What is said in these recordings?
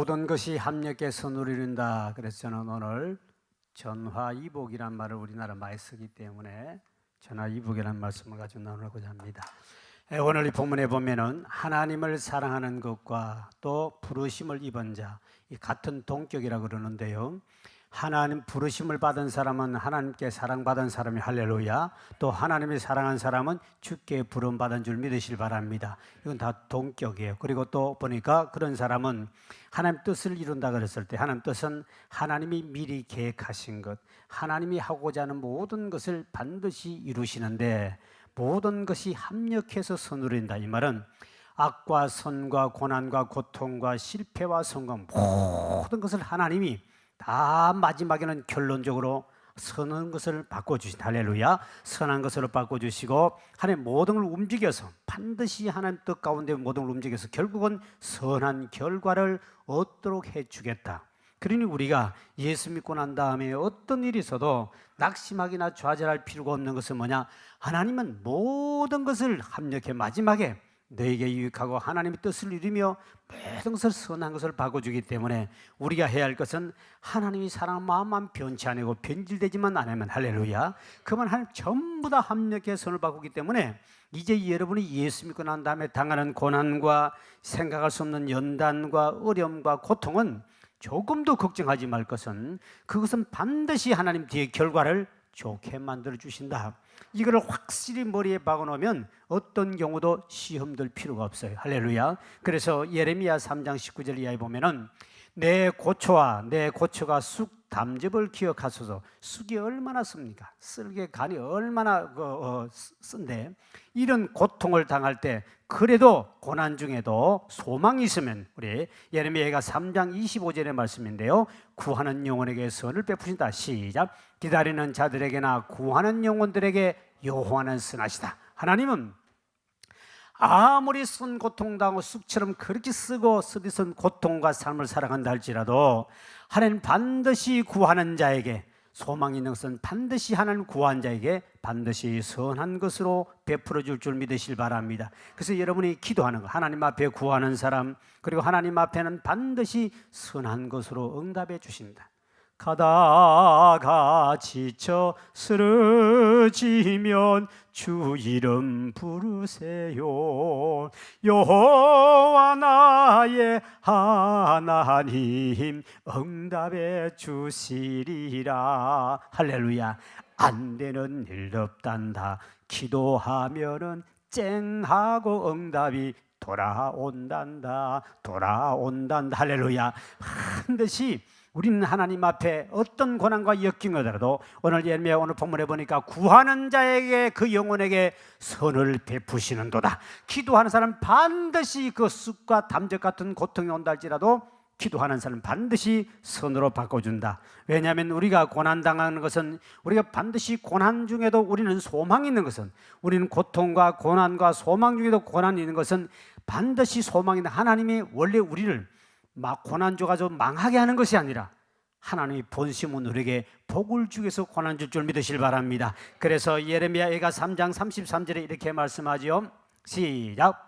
모든 것이 합력해서 누리는다. 그래서 저는 오늘 전화이복이란 말을 우리나라 많이 쓰기 때문에 전화이복이라는 말씀을 가지고 나누고자 합니다. 오늘 이 본문에 보면은 하나님을 사랑하는 것과 또 부르심을 입은 자, 이 같은 동격이라고 그러는데요. 하나님 부르심을 받은 사람은 하나님께 사랑받은 사람이 할렐루야. 또 하나님이 사랑한 사람은 주께 부름받은 줄 믿으실 바랍니다. 이건 다 동격이에요. 그리고 또 보니까 그런 사람은 하나님 뜻을 이룬다 그랬을 때 하나님 뜻은 하나님이 미리 계획하신 것, 하나님이 하고자 하는 모든 것을 반드시 이루시는데 모든 것이 합력해서 선으로인다. 이 말은 악과 선과 고난과 고통과 실패와 성공 모든 것을 하나님이 다 마지막에는 결론적으로 선한 것을 바꿔주신 할렐루야. 선한 것으로 바꿔주시고 하나님 모든 걸 움직여서 반드시 하나님 뜻 가운데 모든 걸 움직여서 결국은 선한 결과를 얻도록 해주겠다. 그러니 우리가 예수 믿고 난 다음에 어떤 일이 있어도 낙심하기나 좌절할 필요가 없는 것은 뭐냐? 하나님은 모든 것을 합력해 마지막에 너에게 유익하고 하나님의 뜻을 이루며 모든 것을 선한 것을 바꿔주기 때문에 우리가 해야 할 것은 하나님이 사랑하는 마음만 변치 아니고 변질되지만 않으면 할렐루야. 그만 하나님 전부 다 합력해 선을 바꾸기 때문에 이제 여러분이 예수 믿고 난 다음에 당하는 고난과 생각할 수 없는 연단과 어려움과 고통은 조금도 걱정하지 말 것은 그것은 반드시 하나님 뒤에 결과를 좋게 만들어 주신다. 이거를 확실히 머리에 박아놓으면 어떤 경우도 시험 들 필요가 없어요. 할렐루야. 그래서 예레미야 3장 19절 이하에 보면은 내 고초와 내 고초가 쑥 담즙을 기억하소서. 쑥이 얼마나 씁니까? 쓸개 간이 얼마나 쓴데 이런 고통을 당할 때 그래도 고난 중에도 소망이 있으면 우리 예레미야가 3장 25절의 말씀인데요. 구하는 영혼에게 선을 베푸신다. 시작. 기다리는 자들에게나 구하는 영혼들에게 여호와는 선하시다. 하나님은 아무리 쓴 고통당하고 쑥처럼 그렇게 쓰고 쓰디쓴 고통과 삶을 살아간다 할지라도 하나님 반드시 구하는 자에게 소망이 있는 것은 반드시 하나님 구한 자에게 반드시 선한 것으로 베풀어 줄 줄 믿으실 바랍니다. 그래서 여러분이 기도하는 것, 하나님 앞에 구하는 사람 그리고 하나님 앞에는 반드시 선한 것으로 응답해 주신다. 가다가 지쳐 쓰러지면 주 이름 부르세요. 여호와 나의 하나님 응답해 주시리라. 할렐루야. 안 되는 일 없단다. 기도하면은 쨍하고 응답이 돌아온단다. 할렐루야. 반드시 우리는 하나님 앞에 어떤 고난과 역경이 오더라도 오늘 예레미야 오늘 본문에 보니까 구하는 자에게 그 영혼에게 선을 베푸시는도다. 기도하는 사람은 반드시 그 쑥과 담즙 같은 고통이 온다 할지라도 기도하는 사람은 반드시 선으로 바꿔준다. 왜냐하면 우리가 고난당하는 것은 우리가 반드시 고난 중에도 우리는 소망이 있는 것은 우리는 고통과 고난과 소망 중에도 고난이 있는 것은 반드시 소망이 있는 하나님이 원래 우리를 막 고난 줘가지고 망하게 하는 것이 아니라 하나님이 본심은 우리에게 복을 주기 위해서 고난 줄 믿으실 바랍니다. 그래서 예레미야가 3장 33절에 이렇게 말씀하죠. 시작.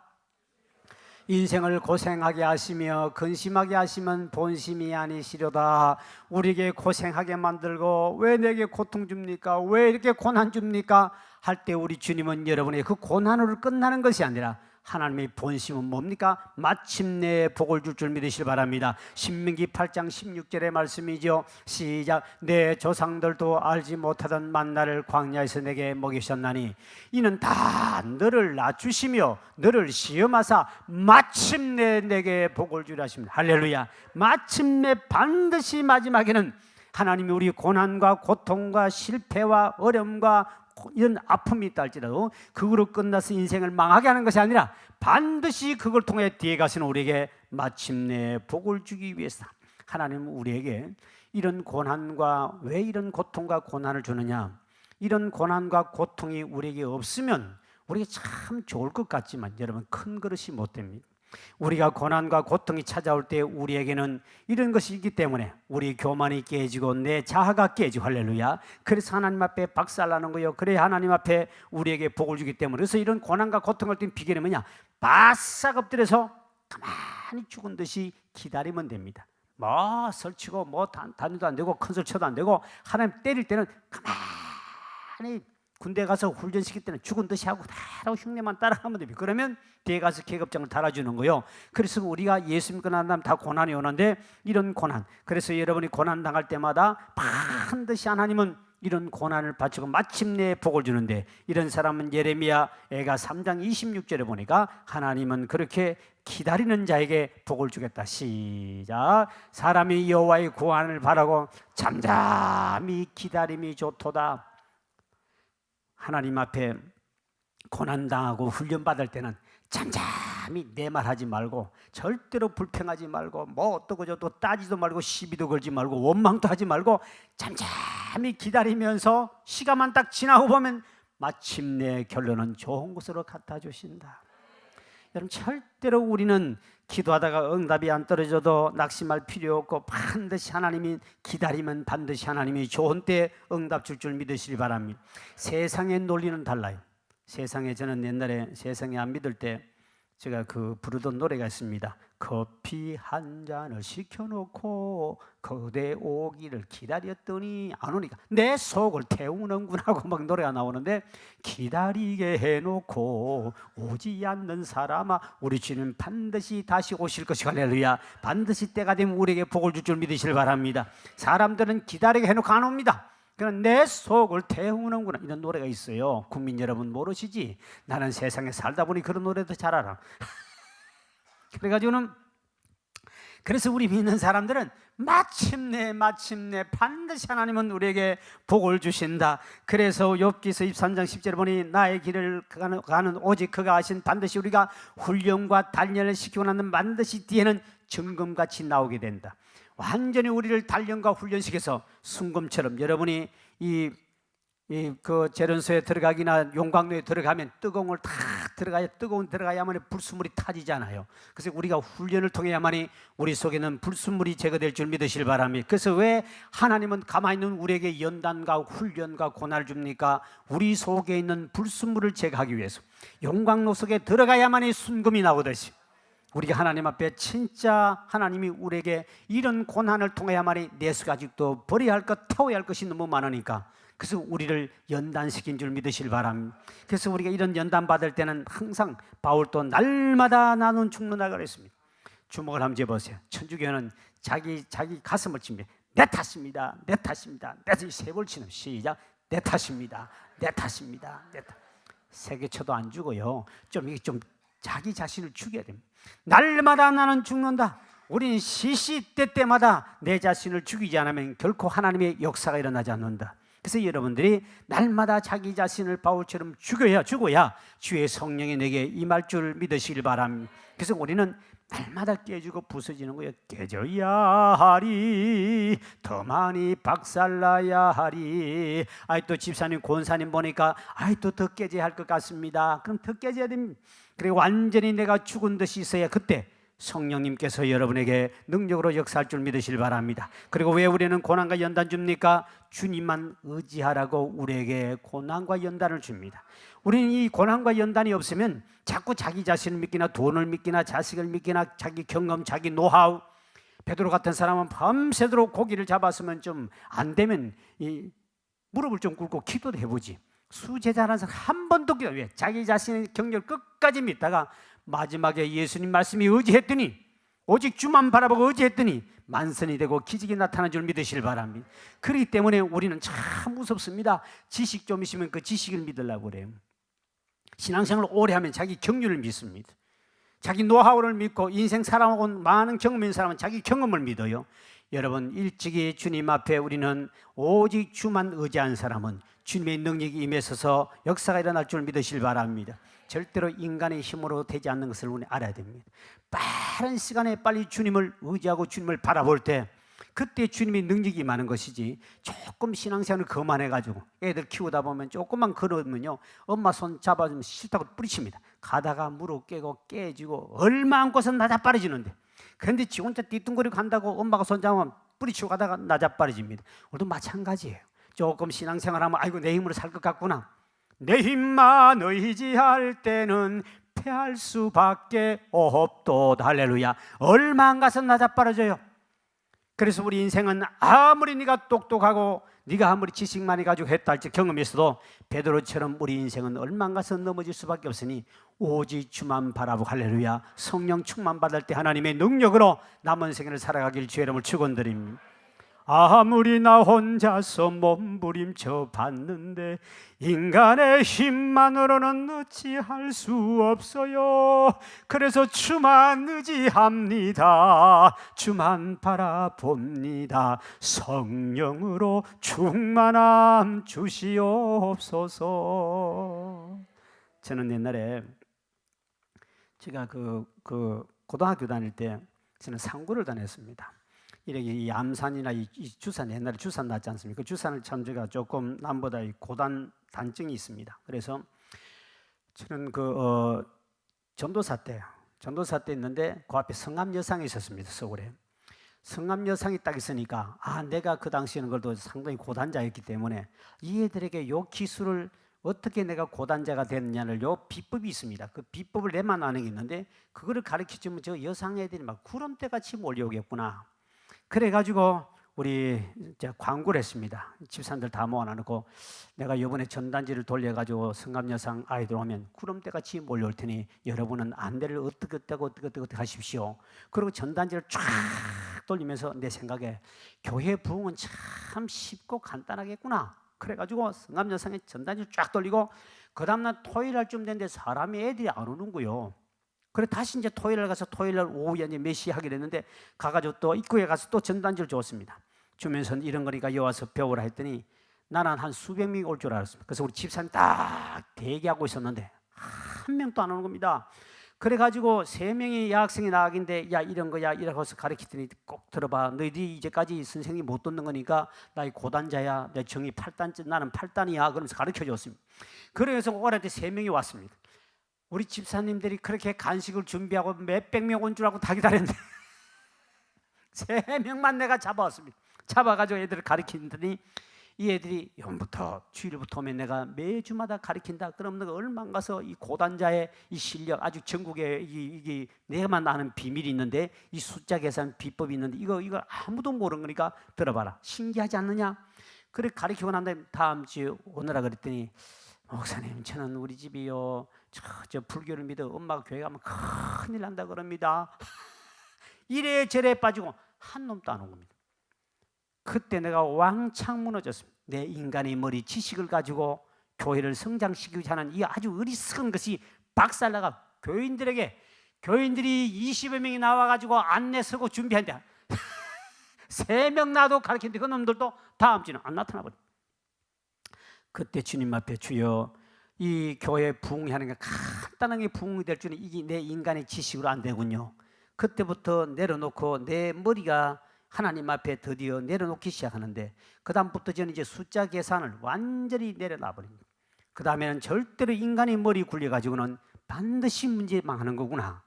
인생을 고생하게 하시며 근심하게 하시면 본심이 아니시려다. 우리에게 고생하게 만들고 왜 내게 고통 줍니까? 왜 이렇게 고난 줍니까? 할 때 우리 주님은 여러분의 그 고난으로 끝나는 것이 아니라 하나님의 본심은 뭡니까? 마침내 복을 줄 줄 믿으시기 바랍니다. 신명기 8장 16절의 말씀이죠. 시작. 내 조상들도 알지 못하던 만나를 광야에서 내게 먹이셨나니 이는 다 너를 낮추시며 너를 시험하사 마침내 내게 복을 주라 하십니다. 할렐루야. 마침내 반드시 마지막에는 하나님이 우리 고난과 고통과 실패와 어려움과 이런 아픔이 있다 할지라도 그거로 끝나서 인생을 망하게 하는 것이 아니라 반드시 그걸 통해 뒤에 가시는 우리에게 마침내 복을 주기 위해서 하나님은 우리에게 이런 고난과 왜 이런 고통과 고난을 주느냐, 이런 고난과 고통이 우리에게 없으면 우리가 참 좋을 것 같지만 여러분 큰 그릇이 못 됩니다. 우리가 고난과 고통이 찾아올 때 우리에게는 이런 것이 있기 때문에 우리 교만이 깨지고 내 자아가 깨지고 할렐루야. 그래서 하나님 앞에 박살나는 거예요. 그래야 하나님 앞에 우리에게 복을 주기 때문에. 그래서 이런 고난과 고통을 때 비결이 뭐냐? 바싹 엎드려서 가만히 죽은 듯이 기다리면 됩니다. 뭐 설치고 뭐 단위도 안 되고 큰 설치도 안 되고, 하나님 때릴 때는 가만히 군대 가서 훈련시킬 때는 죽은 듯이 하고 다 흉내만 따라하면 됩니다. 그러면 뒤에 가서 계급장을 달아주는 거요. 그래서 우리가 예수 믿고 난 다음 다 고난이 오는데, 이런 고난, 그래서 여러분이 고난 당할 때마다 반드시 하나님은 이런 고난을 바치고 마침내 복을 주는데, 이런 사람은 예레미야 애가 3장 26절에 보니까 하나님은 그렇게 기다리는 자에게 복을 주겠다. 시작. 사람이 여호와의 구원을 바라고 잠잠히 기다림이 좋도다. 하나님 앞에 고난당하고 훈련받을 때는 잠잠히 내 말하지 말고, 절대로 불평하지 말고, 뭐 어떠고 저떠고 따지도 말고, 시비도 걸지 말고, 원망도 하지 말고 잠잠히 기다리면서 시간만 딱 지나고 보면 마침내 결론은 좋은 곳으로 갖다 주신다. 여러분, 절대로 우리는 기도하다가 응답이 안 떨어져도 낙심할 필요 없고, 반드시 하나님이 기다리면 반드시 하나님이 좋은 때 응답 줄 줄 믿으시기 바랍니다. 세상의 논리는 달라요. 세상에, 저는 옛날에 세상에 안 믿을 때 제가 부르던 노래가 있습니다. 커피 한 잔을 시켜놓고 그대 오기를 기다렸더니 안 오니까 내 속을 태우는구나 하고 막 노래가 나오는데, 기다리게 해놓고 오지 않는 사람아 우리 주님 반드시 다시 오실 것이, 할렐루야. 반드시 때가 되면 우리에게 복을 줄 줄 믿으시길 바랍니다. 사람들은 기다리게 해놓고 안 옵니다. 그냥 내 속을 태우는구나, 이런 노래가 있어요. 국민 여러분 모르시지? 나는 세상에 살다 보니 그런 노래도 잘 알아. 그래가지고는, 그래서 우리 믿는 사람들은 마침내 반드시 하나님은 우리에게 복을 주신다. 그래서 욥기서 23장 10절에 보니 나의 길을 가는 오직 그가 하신, 반드시 우리가 훈련과 단련을 시키고 나면 반드시 뒤에는 증금같이 나오게 된다. 완전히 우리를 단련과 훈련시켜서 순금처럼, 여러분이 재련소에 들어가기나 용광로에 들어가면 뜨거운 걸 다 들어가야만 불순물이 타지잖아요. 그래서 우리가 훈련을 통해야만이 우리 속에는 불순물이 제거될 줄 믿으실 바랍니다. 그래서 왜 하나님은 가만히 있는 우리에게 연단과 훈련과 고난을 줍니까? 우리 속에 있는 불순물을 제거하기 위해서. 용광로 속에 들어가야만이 순금이 나오듯이, 우리가 하나님 앞에 진짜 하나님이 우리에게 이런 고난을 통해야만이 내수가 아직도 버려야 할 것, 태워야 할 것이 너무 많으니까, 그래서 우리를 연단시킨 줄 믿으실 바랍니다. 그래서 우리가 이런 연단 받을 때는 항상 바울도 날마다 나는 죽는다 그랬습니다. 주목을 한번 해보세요. 천주교는 자기 가슴을 칩니다. 내 탓입니다. 내 탓입니다. 내 탓이 세 번 치는, 시작. 내 탓입니다. 내 탓입니다. 내 탓. 세 개 쳐도 안 죽어요. 좀 자기 자신을 죽여야 됩니다. 날마다 나는 죽는다. 우리는 시시때때마다 내 자신을 죽이지 않으면 결코 하나님의 역사가 일어나지 않는다. 그래서 여러분들이 날마다 자기 자신을 바울처럼 죽어야 주의 성령이 내게 임할 줄 믿으시길 바랍니다. 그래서 우리는 날마다 깨지고 부서지는 거예요. 깨져야 하리, 더 많이 박살나야 하리. 또 집사님, 권사님 보니까 또 더 깨져야 할 것 같습니다. 그럼 더 깨져야 됩니다. 그리고 완전히 내가 죽은 듯이 있어야 그때 성령님께서 여러분에게 능력으로 역사할 줄 믿으실 바랍니다. 그리고 왜 우리는 고난과 연단 줍니까? 주님만 의지하라고 우리에게 고난과 연단을 줍니다. 우리는 이 고난과 연단이 없으면 자꾸 자기 자신을 믿기나 돈을 믿기나 자식을 믿기나 자기 경험, 자기 노하우. 베드로 같은 사람은 밤새도록 고기를 잡았으면 좀 안 되면 이 무릎을 좀 꿇고 기도도 해보지. 수제자라는 사람 한 번도 기도, 왜? 자기 자신의 경력을 끝까지 믿다가 마지막에 예수님 말씀이 의지했더니, 오직 주만 바라보고 의지했더니 만선이 되고 기적이 나타난 줄 믿으시길 바랍니다. 그렇기 때문에 우리는 참 무섭습니다. 지식 좀 있으면 그 지식을 믿으려고 그래요. 신앙생활을 오래 하면 자기 경륜을 믿습니다. 자기 노하우를 믿고, 인생 살아오고 많은 경험이 있는 사람은 자기 경험을 믿어요. 여러분, 일찍이 주님 앞에 우리는 오직 주만 의지한 사람은 주님의 능력이 임해서서 역사가 일어날 줄 믿으시길 바랍니다. 절대로 인간의 힘으로 되지 않는 것을 우리 알아야 됩니다. 빠른 시간에 빨리 주님을 의지하고 주님을 바라볼 때, 그때 주님의 능력이 많은 것이지, 조금 신앙생활을 거만해가지고 애들 키우다 보면 조금만 걸으면요, 엄마 손 잡아주면 싫다고 뿌리칩니다. 가다가 무릎 깨고 깨지고 얼마 안고서 나자빠르지는데, 그런데 지 혼자 띠뚱거리고 간다고 엄마가 손 잡으면 뿌리치고 가다가 나자빠르집니다. 우리도 마찬가지예요. 조금 신앙생활하면 아이고 내 힘으로 살 것 같구나, 내 힘만 의지할 때는 패할 수밖에 없도다. 할렐루야. 얼마 안 가서 나자빠르져요. 그래서 우리 인생은 아무리 네가 똑똑하고 네가 아무리 지식 많이 가지고 했다 할지 경험이 있어도 베드로처럼 우리 인생은 얼만 가서 넘어질 수밖에 없으니 오직 주만 바라보고 할렐루야 성령 충만 받을 때 하나님의 능력으로 남은 생애를 살아가길 주의 이름을 축원드립니다. 아무리 나 혼자서 몸부림쳐 봤는데 인간의 힘만으로는 어찌할 수 없어요. 그래서 주만 의지합니다. 주만 바라봅니다. 성령으로 충만함 주시옵소서. 저는 옛날에 제가 고등학교 다닐 때 저는 상구를 다녔습니다. 이렇게 이 암산이나 이 주산, 옛날에 주산 났지 않습니까? 그 주산을 참 제가 조금 남보다 이 고단 단증이 있습니다. 그래서 저는 전도사 때 있는데 그 앞에 성암여상이 있었습니다. 서울에 성암여상이 딱 있으니까 내가 그 당시에는 그래도 상당히 고단자였기 때문에 이 애들에게 요 기술을 어떻게 내가 고단자가 됐느냐를 요 비법이 있습니다. 그 비법을 내만 아는 게 있는데 그거를 가르쳐주면 저 여상 애들이 막 구름대같이 몰려오겠구나. 그래가지고 우리 이제 광고를 했습니다. 집사람들 다 모아놓고 내가 이번에 전단지를 돌려가지고 성감여상 아이들 오면 구름대같이 몰려올 테니 여러분은 안대를 어떻게 하십시오. 그리고 전단지를 쫙 돌리면서 내 생각에 교회 부흥은 참 쉽고 간단하겠구나. 그래가지고 성감여상에 전단지를 쫙 돌리고 그 다음날 토요일 날 쯤 됐는데 사람이 애들이 안 오는 거요. 그래 다시 이제 토요일 날 가서 토요일 날 오후에 이제 몇 시에 하기로 했는데 가가지고 또 입구에 가서 또 전단지를 줬습니다. 주면서 이런 거니까 여와서 배우라 했더니 나는 한 수백 명이 올 줄 알았습니다. 그래서 우리 집사님 딱 대기하고 있었는데 한 명도 안 오는 겁니다. 그래가지고 3명의 여학생이 나가긴데 야 이런 거야 이라고 해서 가르치더니 꼭 들어봐. 너희들이 이제까지 선생님이 못 듣는 거니까 나 이 고단자야. 내 정이 8단, 나는 8단이야. 그러면서 가르쳐줬습니다. 그래서 오라한테 3명이 왔습니다. 우리 집사님들이 그렇게 간식을 준비하고 몇백 명 온 줄 알고 다 기다렸는데 3명만 내가 잡아왔습니다. 잡아가지고 애들을 가르치더니 이 애들이 영부터 주일부터 오면 내가 매주마다 가르친다. 그럼 내가 얼마 가서 이 고단자의 이 실력 아주 전국에 이게 내가만 아는 비밀이 있는데 이 숫자 계산 비법이 있는데 이거 아무도 모르는 거니까 들어봐라. 신기하지 않느냐? 그래 가르치고 난 다음에 다음 주에 오느라 그랬더니 목사님 저는 우리 집이요 저 불교를 믿어 엄마가 교회 가면 큰일 난다 그럽니다. 이래저래 빠지고 한 놈도 안 온 겁니다. 그때 내가 왕창 무너졌습니다. 내 인간의 머리 지식을 가지고 교회를 성장시키고자 하는 이 아주 어리석은 것이 박살나가 교인들이 20여 명이 나와가지고 안내 서고 준비한다. 3명 나도 가르치는데 그 놈들도 다음 주는 안 나타나 버려. 그때 주님 앞에 주여 이 교회 부흥하는 게 간단하게 부흥이 될 줄은 이게 내 인간의 지식으로 안 되군요. 그때부터 내려놓고 내 머리가 하나님 앞에 드디어 내려놓기 시작하는데 그 다음부터 저는 이제 숫자 계산을 완전히 내려놔 버립니다. 그 다음에는 절대로 인간의 머리 굴려가지고는 반드시 문제 망하는 거구나.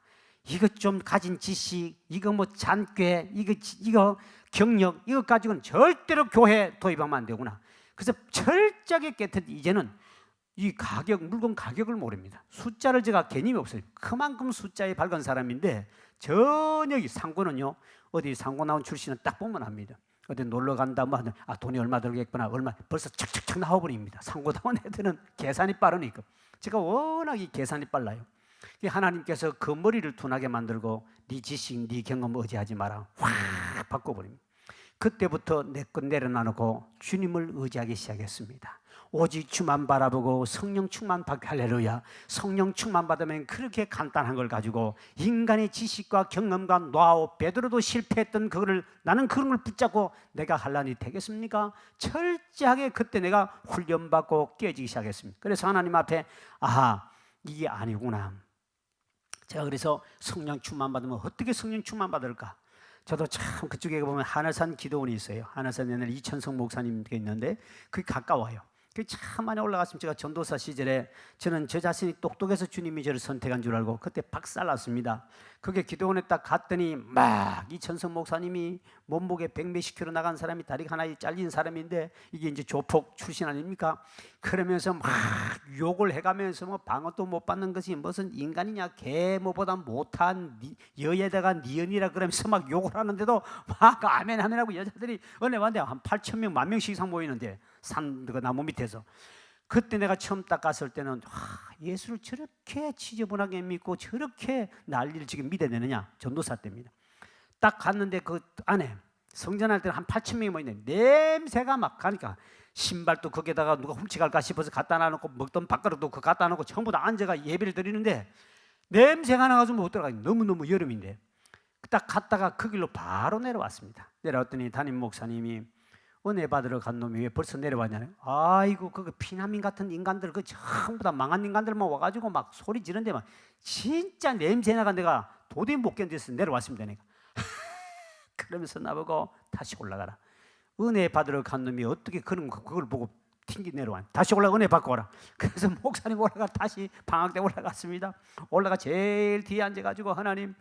이거 좀 가진 지식, 이거 뭐 잔꾀, 이거 경력, 이거 가지고는 절대로 교회 도입하면 안 되구나. 그래서 철저하게 깨끗이 이제는 이 물건 가격을 모릅니다. 숫자를 제가 개념이 없어요. 그만큼 숫자에 밝은 사람인데 전혀 이 상고는요. 어디 상고 나온 출신은 딱 보면 압니다. 어디 놀러 간다 뭐 돈이 얼마 들겠구나 얼마 벌써 착착착 나와버립니다. 상고 나온 애들은 계산이 빠르니까. 제가 워낙 이 계산이 빨라요. 하나님께서 그 머리를 둔하게 만들고 네 지식, 네 경험 의지하지 마라. 확 바꿔버립니다. 그때부터 내 것 내려놔놓고 주님을 의지하기 시작했습니다. 오직 주만 바라보고 성령 충만 받게 할렐루야. 성령 충만 받으면 그렇게 간단한 걸 가지고 인간의 지식과 경험과 노하우 베드로도 실패했던 그거를 나는 그런 걸 붙잡고 내가 할란이 되겠습니까? 철저하게 그때 내가 훈련받고 깨지기 시작했습니다. 그래서 하나님 앞에 이게 아니구나. 제가 그래서 성령 충만 받으면 어떻게 성령 충만 받을까? 저도 참 그쪽에 보면 하늘산 기도원이 있어요. 하늘산 옛날 이천성 목사님께 있는데 그게 가까워요. 그 참 많이 올라갔습니다. 제가 전도사 시절에 저는 저 자신이 똑똑해서 주님이 저를 선택한 줄 알고 그때 박살났습니다. 그게 기도원에 딱 갔더니 막 이천성 목사님이 몸무게 100몇십 킬로 나간 사람이 다리가 하나 잘린 사람인데 이게 이제 조폭 출신 아닙니까? 그러면서 막 욕을 해가면서 뭐 방어도 못 받는 것이 무슨 인간이냐, 개 뭐보다 못한 여에다가 니언이라 그러면서 막 욕을 하는데도 막 아멘 하느라고 여자들이 은혜 받는데 한 8천 명, 10,000명 이상 모이는데 산 그 나무 밑에서 그때 내가 처음 딱 갔을 때는 예수를 저렇게 지저분하게 믿고 저렇게 난리를 지금 믿어내느냐. 전도사 때입니다. 딱 갔는데 그 안에 성전할 때는 한 8,000명이 모이는데 냄새가 막 가니까 신발도 거기에다가 누가 훔쳐갈까 싶어서 갖다 놔놓고 먹던 밥그릇도 그거 갖다 놓고 전부 다 앉아가 예배를 드리는데 냄새가 나가지고 못 들어가요. 너무너무 여름인데 딱 갔다가 그 길로 바로 내려왔습니다. 내려왔더니 담임 목사님이 은혜 받으러 간 놈이 왜 벌써 내려왔냐요? 아이고 그 피난민 같은 인간들 그 전부 다 망한 인간들만 와가지고 막 소리 지르는데 막 진짜 냄새 나가 내가 도저히 못 견뎌서 내려왔습니다. 내가 그러면서 나보고 다시 올라가라. 은혜 받으러 간 놈이 어떻게 그걸 보고 튕기 내려와? 다시 올라가 은혜 받고 오라. 그래서 목사님 올라가 다시 방학 때 올라갔습니다. 올라가 제일 뒤에 앉아가지고 하나님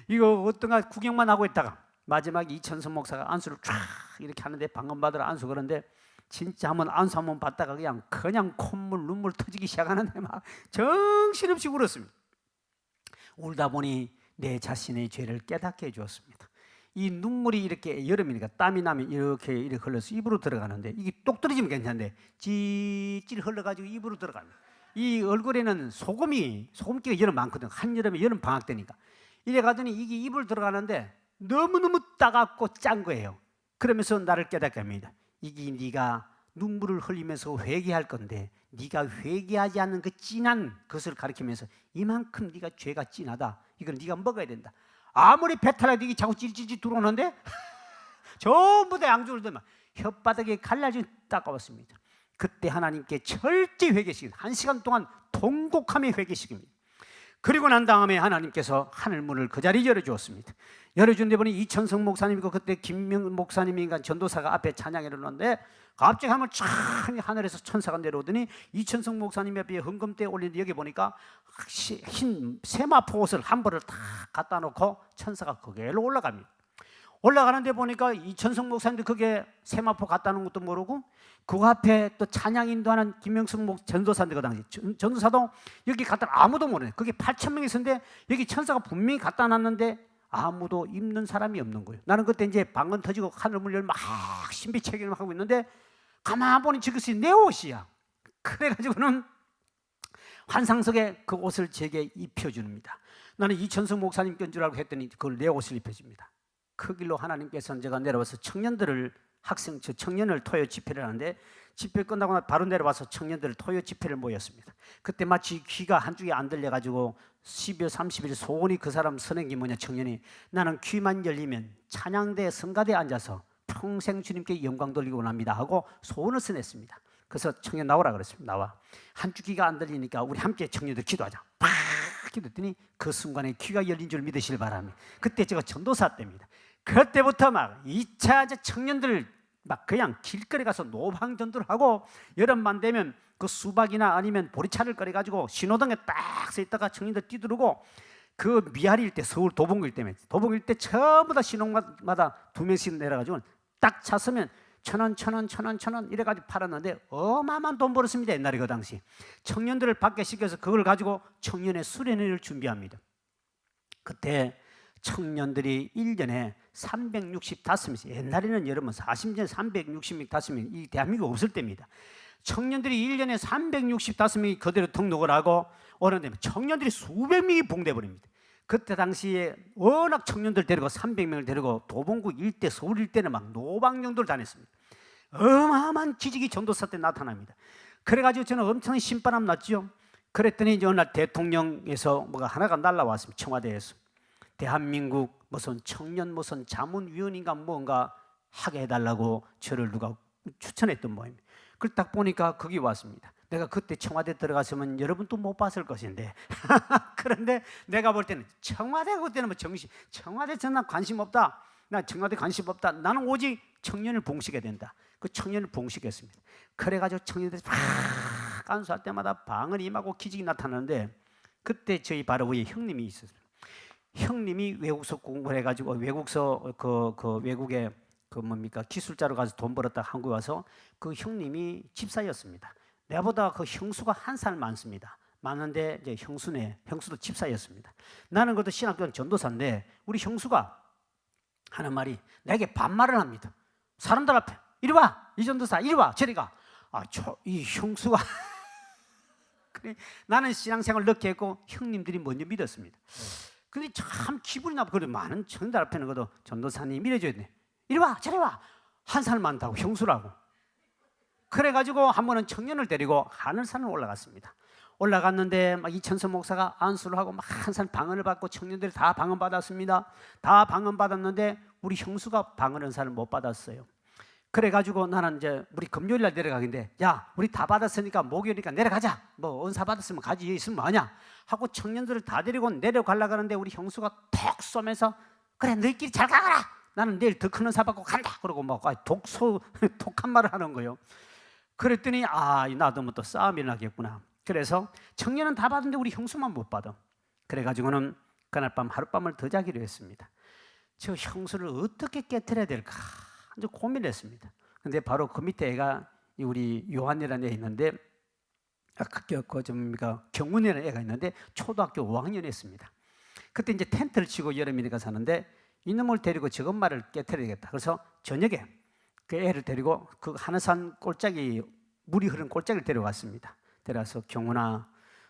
이거 어떤가 구경만 하고 있다가 마지막에 이천성 목사가 안수를 쫙 이렇게 하는데 방언 받으러 안수 그런데 진짜 한번 안수 한번 받다가 그냥 콧물 눈물 터지기 시작하는데 막 정신없이 울었습니다. 울다 보니 내 자신의 죄를 깨닫게 해주었습니다. 이 눈물이 이렇게 여름이니까 땀이 나면 이렇게 흘러서 입으로 들어가는데 이게 똑 떨어지면 괜찮은데 찌찌 흘러가지고 입으로 들어갑니다. 이 얼굴에는 소금기가 여름 많거든. 한여름에 여름 방학 때니까 이래 가더니 이게 입을 들어가는데 너무너무 따갑고 짠 거예요. 그러면서 나를 깨닫게 합니다. 이게 네가 눈물을 흘리면서 회개할 건데 네가 회개하지 않는 그 진한 것을 가리키면서 이만큼 네가 죄가 진하다. 이걸 네가 먹어야 된다. 아무리 배탈나도 이게 자꾸 찔찔찔 들어오는데 전부 다 양주를 들면 혓바닥에 갈라지고 따가웠습니다. 그때 하나님께 철저히 회개시킵니다. 1시간 동안 통곡하며 회개시킵니다. 그리고 난 다음에 하나님께서 하늘문을 그 자리에 열어주었습니다. 열어준 데 보니 이천성 목사님이고 그때 김명 목사님인가 전도사가 앞에 찬양회를 놓는데 갑자기 한번 쫙 하늘에서 천사가 내려오더니 이천성 목사님 앞에 헌금대 올리는데 여기 보니까 흰 세마포 옷을 한 벌을 다 갖다 놓고 천사가 거기로 올라갑니다. 올라가는데 보니까 이천성 목사님도 그게 세마포 갖다 놓은 것도 모르고 그 앞에 또 찬양 인도하는 김명숙 전도사인데 그 당시 전도사도 여기 갖다 아무도 모르네. 그게 8,000명이 있었는데 여기 천사가 분명히 갖다 놨는데 아무도 입는 사람이 없는 거예요. 나는 그때 이제 방언 터지고 하늘문 열면 막 신비체계를 하고 있는데 가만 보니 저것이 내 옷이야. 그래가지고는 환상 속에 그 옷을 제게 입혀줍니다. 나는 이천성 목사님 건 줄 알고 했더니 그걸 내 옷을 입혀줍니다. 그 길로 하나님께서는 제가 내려와서 청년을 토요 집회를 하는데 집회 끝나고 바로 내려와서 청년들 토요 집회를 모였습니다. 그때 마치 귀가 한쪽이 안 들려가지고 12월 30일 소원이 그 사람 선행이 뭐냐 청년이 나는 귀만 열리면 찬양대 성가대에 앉아서 평생 주님께 영광 돌리고 원합니다 하고 소원을 써냈습니다. 그래서 청년 나오라 그랬습니다. 나와. 한쪽 귀가 안 들리니까 우리 함께 청년들 기도하자. 팍 기도했더니 그 순간에 귀가 열린 줄 믿으시길 바랍니다. 그때 제가 전도사 때입니다. 그때부터 막 2차 청년들 막 그냥 길거리 가서 노방전도를 하고 여름만 되면 그 수박이나 아니면 보리차를 꺼내가지고 신호등에 딱 서 있다가 청년들 뛰두르고 그 미아리일 때 서울 도봉길 때문에 도봉길 때 전부 다 신호마다 2명씩 내려가지고 딱 찼으면 1,000원 이래가지고 팔았는데 어마어마한 돈 벌었습니다. 옛날에 그 당시 청년들을 밖에 시켜서 그걸 가지고 청년의 수련회를 준비합니다. 그때 청년들이 1년에 365명, 옛날에는 여러분 40년 365명, 이 대한민국 없을 때입니다. 청년들이 1년에 365명이 그대로 등록을 하고 오는데 청년들이 수백 명이 봉돼버립니다. 그때 당시에 워낙 청년들 데리고 300명을 데리고 도봉구 일대, 서울 일대는 막 노방정도를 다녔습니다. 어마어마한 기적이 전도사 때 나타납니다. 그래가지고 저는 엄청 신바람 났죠. 그랬더니 이제 어느 날 대통령에서 뭐가 하나가 날라왔습니다. 청와대에서. 대한민국 무슨 청년 무슨 자문위원인가 뭔가 하게 해달라고 저를 누가 추천했던 모양입니다. 그걸 딱 보니까 거기 왔습니다. 내가 그때 청와대 들어갔으면 여러분도 못 봤을 것인데 그런데 내가 볼 때는 청와대 그때는 뭐 청와대 전나 관심 없다. 나 청와대 관심 없다. 나는 오직 청년을 봉시게 된다. 그 청년을 봉식했습니다. 그래가지고 청년들이 막 안수할 때마다 방언이 임하고 기적이 나타나는데, 그때 저희 바로 위에 형님이 있었어요. 형님이 외국서 공부를 해가지고 외국서 외국에 기술자로 가서 돈 벌었다가 한국에 와서 그 형님이 집사였습니다. 내보다 그 형수가 한 살 많습니다. 많은데 이제 형수도 집사였습니다. 나는 그것도 신학교는 전도사인데 우리 형수가 하는 말이 내게 반말을 합니다. 사람들 앞에 이리 와, 이 전도사 이리 와, 저리 가. 이 형수가 그래, 나는 신앙생활을 늦게 했고 형님들이 먼저 믿었습니다. 근데 참 기분이 나쁘고, 그래 많은 청년들 앞에는 그래도 전도사님 밀어줘야 돼. 이리 와, 저리 와. 한 살 많다고 형수라고. 그래가지고 한 번은 청년을 데리고 하늘산을 올라갔습니다. 올라갔는데 막 이천서 목사가 안수를 하고 막 항상 방언을 받고 청년들이 다 방언 받았습니다. 다 방언 받았는데 우리 형수가 방언 은사를 못 받았어요. 그래가지고 나는 이제 우리 금요일 날 내려가긴데, 야 우리 다 받았으니까 목요일이니까 내려가자. 뭐 은사 받았으면 가지, 여기 있으면 뭐하냐 하고 청년들을 다 데리고 내려가려고 하는데 우리 형수가 톡 쏘면서 그래 너희끼리 잘 가거라. 나는 내일 더 큰 은사 받고 간다. 그러고 막 독한 말을 하는 거예요. 그랬더니 나도 뭐 또 싸움이 나겠구나. 그래서 청년은 다 받았는데 우리 형수만 못 받아. 그래가지고는 그날 밤 하룻밤을 더 자기로 했습니다. 저 형수를 어떻게 깨트려야 될까 아주 고민했습니다. 근데 바로 그 밑에 애가 우리 요한이라는 애 있는데, 경문이라는 애가 있는데 초등학교 5학년이었습니다. 그때 이제 텐트를 치고 여름이니까 사는데 이놈을 데리고 저것말을 깨트려야겠다. 그래서 저녁에 그 애를 데리고 그 하늘산 꼴짝이, 물이 흐르는 꼴짝이를 데려갔습니다. 데려가서 경훈아,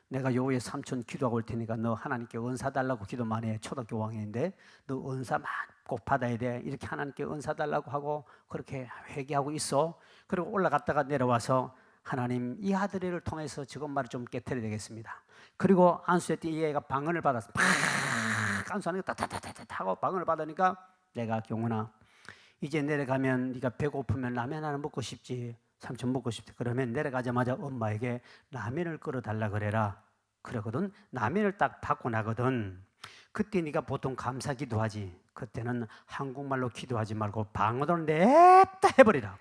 내가 요후에 삼촌 기도하고 올 테니까 너 하나님께 은사 달라고 기도 많이 해. 초등학교 5학년인데 너 은사만 꼭 받아야 돼. 이렇게 하나님께 은사 달라고 하고 그렇게 회개하고 있어. 그리고 올라갔다가 내려와서 하나님 이 아들을 통해서 저것말을 좀 깨트려야 되겠습니다. 그리고 안수했더니 이 애가 방언을 받았어. 팍 안수하니까 따따따따 하고 방언을 받으니까 내가 경훈아, 이제 내려가면 네가 배고프면 라면 하나 먹고 싶지. 삼촌 먹고 싶대. 그러면 내려가자마자 엄마에게 라면을 끓여달라 그래라. 그러거든. 라면을 딱 받고 나거든. 그때 네가 보통 감사 기도하지. 그때는 한국말로 기도하지 말고 방언으로 냅다 해버리라.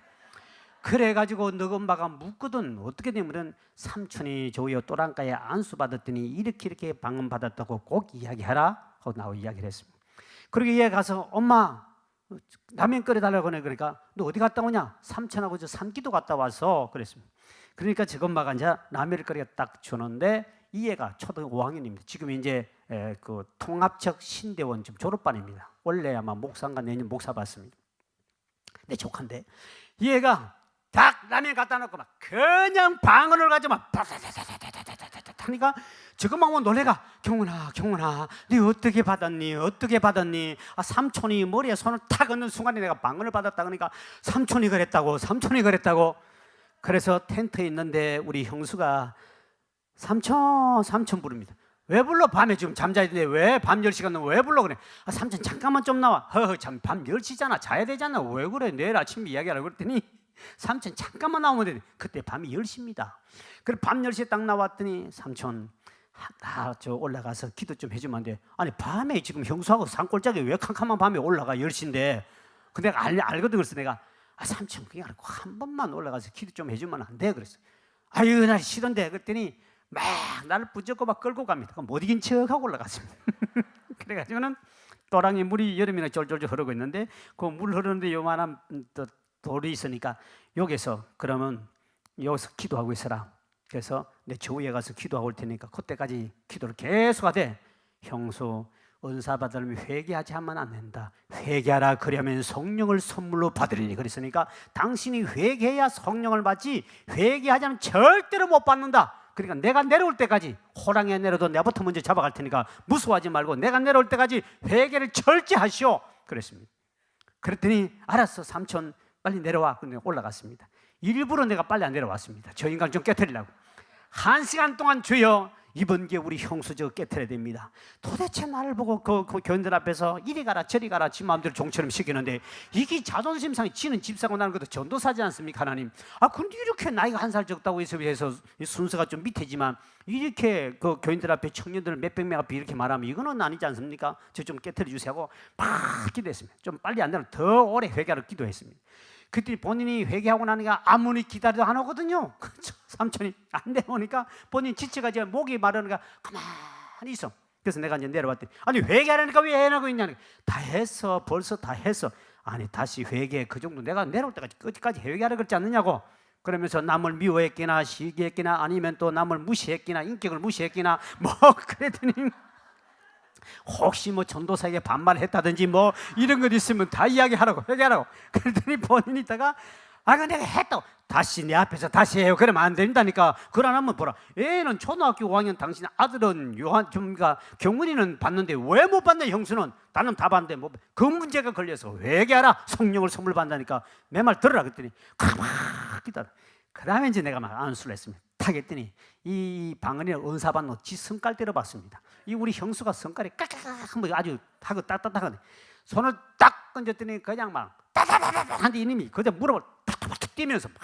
그래가지고 너 엄마가 묻거든. 어떻게 되면 삼촌이 저기 또랑가에 안수 받았더니 이렇게 방언 받았다고 꼭 이야기하라 하고 나하고 이야기를 했습니다. 그리고 얘 가서 엄마 라면 끓여달라고 하네. 그러니까 너 어디 갔다 오냐? 삼촌하고 저 산기도 갔다 와서 그랬습니다. 그러니까 저 엄마가 이제 라면을 끓여 딱 주는데 이 애가 초등학교 5학년입니다. 지금 이제 그 통합적 신대원 지금 졸업반입니다. 원래 아마 목사인가 내년 목사 받습니다. 내 조카인데 이 애가 딱 라면 갖다 놓고 막 그냥 방언을 가지고 막 하니까 저것만 보면 놀래가. 경훈아 네 어떻게 받았니? 삼촌이 머리에 손을 탁 얹는 순간에 내가 방언을 받았다. 그러니까 삼촌이 그랬다고. 그래서 텐트에 있는데 우리 형수가 삼촌 부릅니다. 왜 불러? 밤에 지금 잠자야 되는데 왜 밤 10시간 넘어 왜 불러? 그래. 삼촌 잠깐만 좀 나와. 참 밤 10시잖아. 자야 되잖아. 왜 그래? 내일 아침에 이야기하라고 그랬더니 삼촌 잠깐만 나오면 돼. 그때 밤이 10시입니다. 그래 밤 10시에 딱 나왔더니 삼촌 저 올라가서 기도 좀 해주면 안 돼? 아니 밤에 지금 형수하고 산골짜기 왜 캄캄한 밤에 올라가 10시인데. 근데 내가 알거든. 그래서 내가 삼촌 그냥 한 번만 올라가서 기도 좀 해주면 안 돼? 그랬어. 아유 나 싫은데. 그랬더니 막 나를 붙잡고 막 끌고 갑니다. 못 이긴 척하고 올라갔습니다. 그래가지고는 또랑에 물이 여름이나 쫄쫄쫄 흐르고 있는데 그 물 흐르는데 요만한 돌이 있으니까 여기서 그러면 여기서 기도하고 있어라. 그래서 내 저위에 가서 기도하고 올 테니까 그때까지 기도를 계속 하되 형수 은사 받으려면 회개하지 하면 안 된다. 회개하라. 그러면 성령을 선물로 받으리니. 그랬으니까 당신이 회개해야 성령을 받지 회개하지 않으면 절대로 못 받는다. 그러니까 내가 내려올 때까지 호랑이에 내려도 내부터 먼저 잡아갈 테니까 무서워하지 말고 내가 내려올 때까지 회개를 철저하시오. 그랬습니다. 그랬더니 알았어 삼촌 빨리 내려와. 근데 올라갔습니다. 일부러 내가 빨리 안 내려왔습니다. 저 인간 좀 깨트리려고. 1시간 동안 주여 이번 기회에 우리 형수 저거 깨트려야 됩니다. 도대체 나를 보고 그 교인들 앞에서 이리 가라 저리 가라 지 마음대로 종처럼 시키는데 이게 자존심 상해. 지는 집사고 나는 것도 전도사지 않습니까 하나님. 근데 이렇게 나이가 1살 적다고 해서 순서가 좀 밑이지만 이렇게 그 교인들 앞에 청년들 몇백 명 앞에 이렇게 말하면 이거는 아니지 않습니까? 저 좀 깨트려 주세요 하고 막 기도했습니다. 좀 빨리 안 되면 더 오래 회개하러 기도했습니다. 그때 본인이 회개하고 나니까 아무리 기다려도 안 오거든요. 삼촌이 안 내오니까 본인 지쳐가지고 목이 마르니까 가만히 있어. 그래서 내가 이제 내려왔더니 아니 회개하라니까 왜 안 하고 있냐니까 다 했어. 벌써 다 했어. 아니 다시 회개 그 정도 내가 내려올 때까지 끝까지 회개하라 그랬지 않느냐고. 그러면서 남을 미워했기나 시기했기나 아니면 또 남을 무시했기나 인격을 무시했기나 뭐 그랬더니 혹시 뭐 전도사에게 반말했다든지 뭐 이런 것 있으면 다 이야기하라고 회개하라고. 그랬더니 본인이 있다가 아 내가 했다고 다시 내 앞에서 다시 해요. 그러면 안 된다니까. 그걸 안 하면 보라. 애는 초등학교 5학년 당신 아들은 경문이는 봤는데 왜 못 봤냐 형수는. 나는 다 봤는데 뭐 그 문제가 걸려서 회개하라. 성령을 선물 받는다니까. 내 말 들으라 그랬더니 가만 기다려. 그러면 이제 내가 막 안수를 했습니다. 탁 했더니 이 방언이는 은사받는 지 성깔 때려봤습니다. 이 우리 형수가 성깔이 까까까 뭐 아주 하고 따뜻하거든. 손을 딱 던졌더니 그냥 막 따다다다다 한데 이놈이 그저 무릎을 툭툭툭 뛰면서 막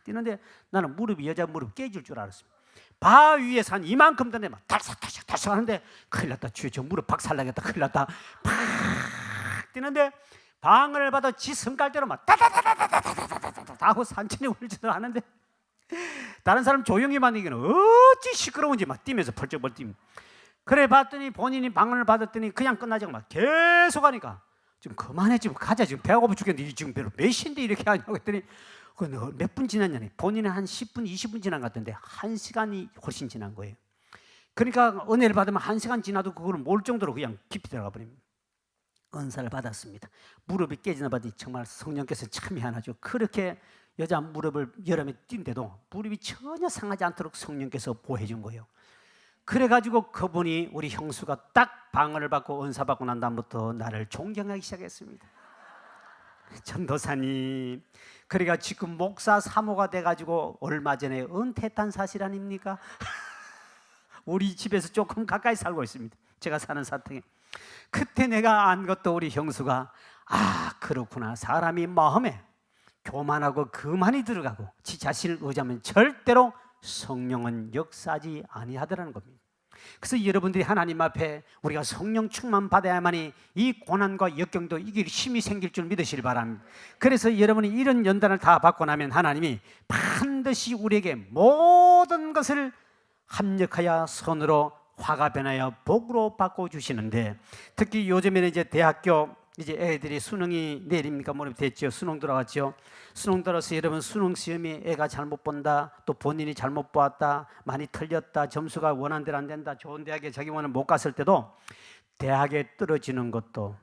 뛰는데 나는 무릎이 여자 무릎 깨질 줄 알았습니다. 바 위에서 한 이만큼 되는데 막 달싹달싹 하는데 큰일 났다. 주여 저 무릎 박살나겠다. 큰일 났다. 팍 뛰는데 방언을 받아 지 성깔대로 막 따다다다다다다다다 하고 산천이 울지도 하는데 다른 사람 조용히 만들기는 어찌 시끄러운지 막 뛰면서 벌쩍벌쩍 뛰면. 그래 봤더니 본인이 방언을 받았더니 그냥 끝나지 않고 막 계속 하니까 좀 그만해 지금 가자 지금 배가 고파 죽겠는데 지금 몇 시인데 이렇게 하냐고 했더니 몇 분 지났냐니. 본인은 한 10분 20분 지난 것 같은데 1시간이 훨씬 지난 거예요. 그러니까 은혜를 받으면 1시간 지나도 그걸 모를 정도로 그냥 깊이 들어가 버립니다. 은사를 받았습니다. 무릎이 깨지나 봤더니 정말 성령께서 참 미안하죠. 그렇게 여자 무릎을 여름에 뛴데도 무릎이 전혀 상하지 않도록 성령께서 보호해 준 거예요. 그래가지고 그분이 우리 형수가 딱 방언을 받고 은사 받고 난 다음부터 나를 존경하기 시작했습니다. 전도사님, 그러니까 지금 목사 사모가 돼가지고 얼마 전에 은퇴했다는 사실 아닙니까? 우리 집에서 조금 가까이 살고 있습니다. 제가 사는 사택에. 그때 내가 안 것도 우리 형수가 아 그렇구나. 사람이 마음에 교만하고 그만이 들어가고 지 자신을 의지하면 절대로 성령은 역사하지 아니하더라는 겁니다. 그래서 여러분들이 하나님 앞에 우리가 성령 충만 받아야만이 이 고난과 역경도 이길 힘이 생길 줄 믿으시길 바랍니다. 그래서 여러분이 이런 연단을 다 받고 나면 하나님이 반드시 우리에게 모든 것을 합력하여 선으로 화가 변하여 복으로 바꿔주시는데, 특히 요즘에는 이제 대학교 이제 애들이 수능이 내일입니까? 모레 됐죠. 수능 들어갔죠. 수능 들어서 여러분 수능 시험이 애가 잘못 본다, 또 본인이 잘못 보았다, 많이 틀렸다, 점수가 원하는 대로 안 된다, 좋은 대학에 자기 원하는 못 갔을 때도 대학에 떨어지는 것도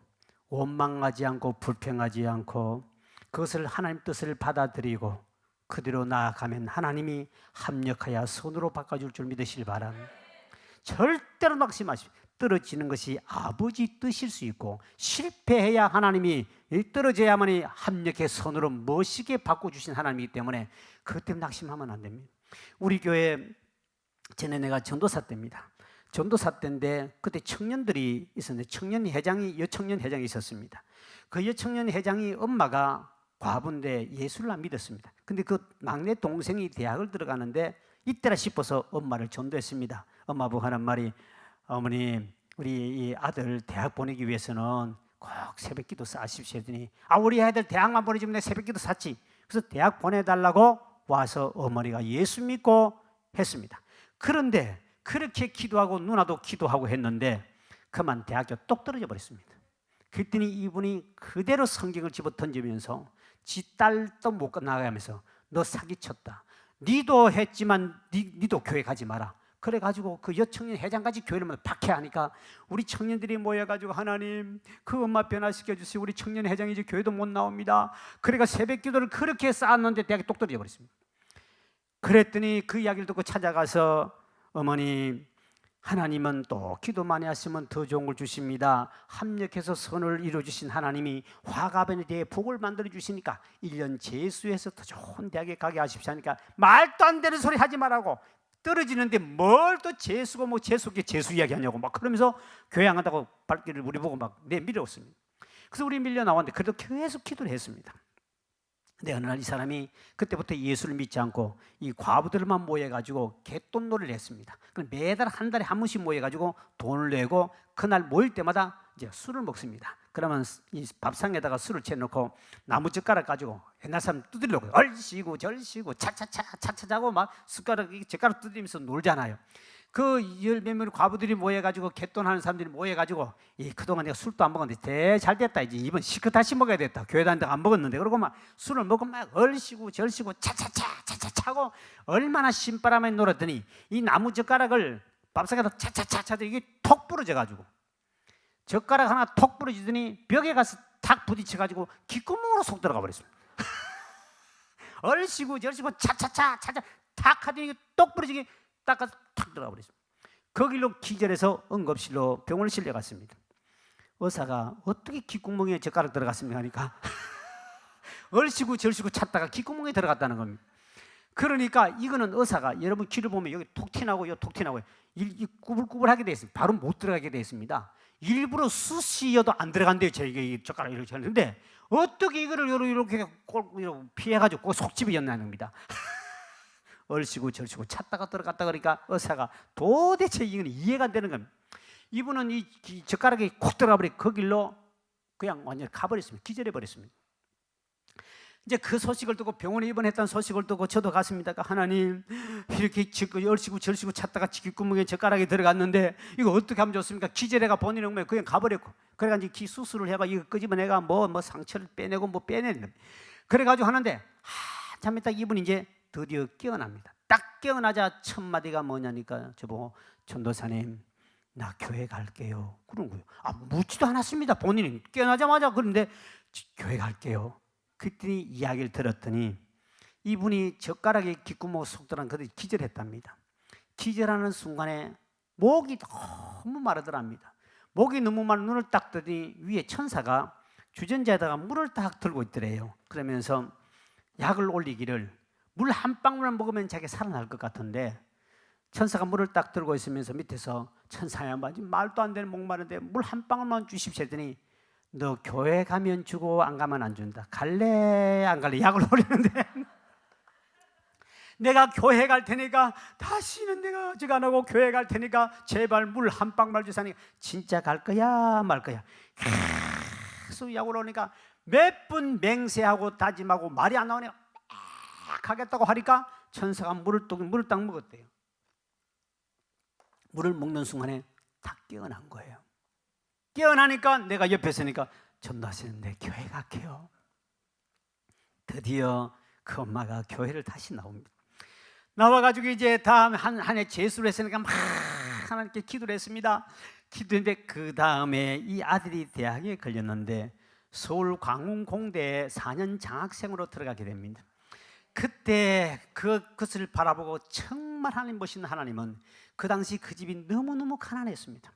원망하지 않고 불평하지 않고 그것을 하나님 뜻을 받아들이고 그대로 나아가면 하나님이 합력하여 선으로 바꿔줄 줄 믿으시길 바랍니다. 절대로 낙심하십시오. 떨어지는 것이 아버지 뜻일 수 있고 실패해야 하나님이 떨어져야만이 합력의 선으로 멋있게 바꿔주신 하나님이기 때문에 그것 때문에 낙심하면 안 됩니다. 우리 교회 전에 내가 전도사 때입니다. 전도사 때인데 그때 청년들이 있었는데 여청년 회장이 있었습니다. 그 여청년 회장이 엄마가 과부인데 예수를 안 믿었습니다. 근데 그 막내 동생이 대학을 들어가는데 이때라 싶어서 엄마를 전도했습니다. 엄마 보고 하는 말이 어머님 우리 이 아들 대학 보내기 위해서는 꼭 새벽기도 쌓으십시오 했더니 우리 아들 대학만 보내주면 내가 새벽기도 샀지. 그래서 대학 보내달라고 와서 어머니가 예수 믿고 했습니다. 그런데 그렇게 기도하고 누나도 기도하고 했는데 그만 대학교 똑 떨어져 버렸습니다. 그랬더니 이분이 그대로 성경을 집어 던지면서 지 딸도 못 나가면서 너 사기쳤다. 니도 했지만 니도 교회 가지 마라. 그래가지고 그 여청년 회장까지 교회를 박해하니까 우리 청년들이 모여가지고 하나님 그 엄마 변화시켜 주세요. 우리 청년 회장이 이제 교회도 못 나옵니다. 그러니까 새벽 기도를 그렇게 쌓았는데 대학에 똑 떨어져 버렸습니다. 그랬더니 그 이야기를 듣고 찾아가서 어머니 하나님은 또 기도 많이 하시면 더 좋은 걸 주십니다. 합력해서 선을 이루어주신 하나님이 화가변에 대해 복을 만들어 주시니까 1년 재수해서 더 좋은 대학에 가게 하십시오 하니까 말도 안 되는 소리 하지 말라고. 떨어지는데 뭘 또 재수고 뭐 재수 이야기 하냐고 막 그러면서 교회 안 간다고 발길을 우리 보고 막 밀어왔습니다. 그래서 우리 밀려 나왔는데 그래도 계속 기도를 했습니다. 근데 어느 날 이 사람이 그때부터 예수를 믿지 않고 이 과부들만 모여가지고 갯돈놀이를 했습니다. 그럼 매달 한 달에 한 번씩 모여가지고 돈을 내고 그날 모일 때마다 이제 술을 먹습니다. 그러면 이 밥상에다가 술을 채놓고 나무 젓가락 가지고 옛날 사람 두드리려고 얼씨구 절씨구 차차차차차고 막 젓가락 두드리면서 놀잖아요. 그 열 몇 명의 과부들이 모여가지고 갯돈하는 사람들이 모여가지고 그동안 내가 술도 안 먹었는데 되게 잘 됐다, 이제 이번 실컷 다시 먹어야 됐다, 교회 다니다가 안 먹었는데. 그러고 막 술을 먹고 막 얼씨구 절씨구 차차차차차고 얼마나 신바람에 놀았더니 이 나무 젓가락을 밥상에다 차차차차 이게 톡 부러져가지고 젓가락 하나 톡 부러지더니 벽에 가서 탁 부딪혀가지고 귓구멍으로 속 들어가 버렸습니다. 얼씨구 절씨구 차차차 탁 하더니 똑 부러지게 딱 가서 탁 들어가 버렸습니다. 그 길로 기절해서 응급실로 병원을 실려갔습니다. 의사가 어떻게 귓구멍에 젓가락 들어갔습니까 하니까 얼씨구 절씨구 찾다가 귓구멍에 들어갔다는 겁니다. 그러니까 이거는 의사가, 여러분 귀를 보면 여기 톡 튀나고 여기 톡 튀나고 꾸불꾸불하게 되어 있습니다. 바로 못 들어가게 되어 있습니다. 일부러 수시여도 안 들어간대요. 저희가 이 젓가락 이렇게 하는데 어떻게 이거를 이렇게 피해가지고 속집이었냐는 겁니다. 얼씨구 절씨구 찾다가 들어갔다 그러니까 의사가 도대체 이건 이해가 안 되는 겁니다. 이분은 이 젓가락이 콕 들어가 버리고 그 길로 그냥 완전히 가버렸습니다. 기절해 버렸습니다. 이제 그 소식을 듣고 병원에 입원했다는 소식을 듣고 저도 갔습니다. 하나님, 이렇게 얼씨구 절씨구 찾다가 귓구멍에 젓가락이 들어갔는데 이거 어떻게 하면 좋습니까? 기절해가 본인은 그냥 가버렸고, 그래가지고 기 수술을 해가 이거 끄집어내가 뭐 상처를 빼내고 뭐 빼내는 겁니다. 그래가지고 하는데 한참 있다 이분이 이제 드디어 깨어납니다. 딱 깨어나자 첫 마디가 뭐냐니까 저보고 전도사님, 나 교회 갈게요. 그런 거예요. 묻지도 않았습니다. 본인이 깨어나자마자. 그런데 교회 갈게요. 그랬더니 이야기를 들었더니 이분이 젓가락에 귓구멍 속 들어간 그들이 기절했답니다. 기절하는 순간에 목이 너무 마르더랍니다. 목이 너무 마르 눈을 딱 뜨더니 위에 천사가 주전자에다가 물을 딱 들고 있더래요. 그러면서 약을 올리기를, 물 한 방울만 먹으면 자기 살아날 것 같은데, 천사가 물을 딱 들고 있으면서 밑에서 천사야 말도 안 되는 목마른데 물 한 방울만 주십시오 했더니 너 교회 가면 주고 안 가면 안 준다. 갈래 안 갈래? 약을 올리는데 내가 교회 갈 테니까 다시는 내가 저거 안 하고 교회 갈 테니까 제발 물 한 방울 주사니 진짜 갈 거야 말 거야. 계속 약을 올리니까 몇 분 맹세하고 다짐하고 말이 안 나오네. 가겠다고 하니까 천사가 물을 딱 먹었대요. 물을 먹는 순간에 다 깨어난 거예요. 깨어나니까 내가 옆에 있으니까 전도사님, 내 교회 갈게요. 드디어 그 엄마가 교회를 다시 나옵니다. 나와가지고 이제 다음 한 해 재수를 했으니까 막 하나님께 기도를 했습니다. 기도했는데 그 다음에 이 아들이 대학에 걸렸는데 서울 광운공대에 4년 장학생으로 들어가게 됩니다. 그때 그것을 바라보고 정말 하나님 보시는 하나님은 그 당시 그 집이 너무너무 가난했습니다.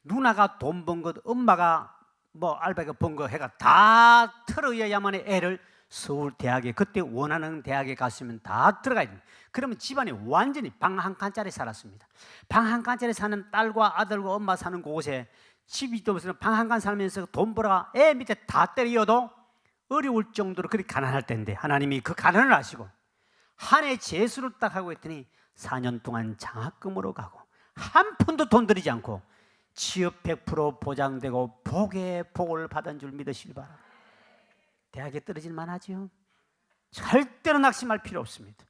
누나가 돈 번 것, 엄마가 뭐 알바가 번 거 해가 다 털어야만 애를 서울 대학에, 그때 원하는 대학에 갔으면 다 들어가야 됩니다. 그러면 집안이 완전히 방 한 칸짜리 살았습니다. 방 한 칸짜리 사는 딸과 아들과 엄마 사는 곳에 집이 없어서 방 한 칸 살면서 돈 벌어 애 밑에 다 때려도 어려울 정도로 그렇게 가난할 때인데 하나님이 그 가난을 아시고 한 해 재수를 딱 하고 했더니 4년 동안 장학금으로 가고 한 푼도 돈 들이지 않고 취업 100% 보장되고 복에 복을 받은 줄 믿으시기 바랍니다. 대학에 떨어질 만하지요? 절대로 낙심할 필요 없습니다.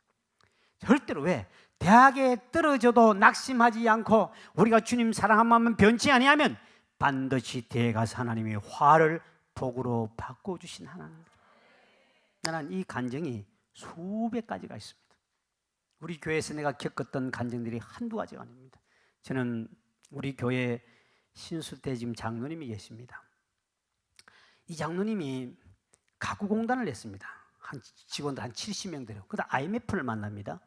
절대로. 왜? 대학에 떨어져도 낙심하지 않고 우리가 주님 사랑한 마음은 변치 아니하면 반드시 대에 가서 하나님의 화를 복으로 바꿔주신 하나님. 나는 이 간증이 수백 가지가 있습니다. 우리 교회에서 내가 겪었던 간증들이 한두 가지가 아닙니다. 저는 우리 교회 신수대 지금 장로님이 계십니다. 이 장로님이 가구공단을 냈습니다. 한 직원들 한 70명 데려. 그다음 IMF를 만납니다.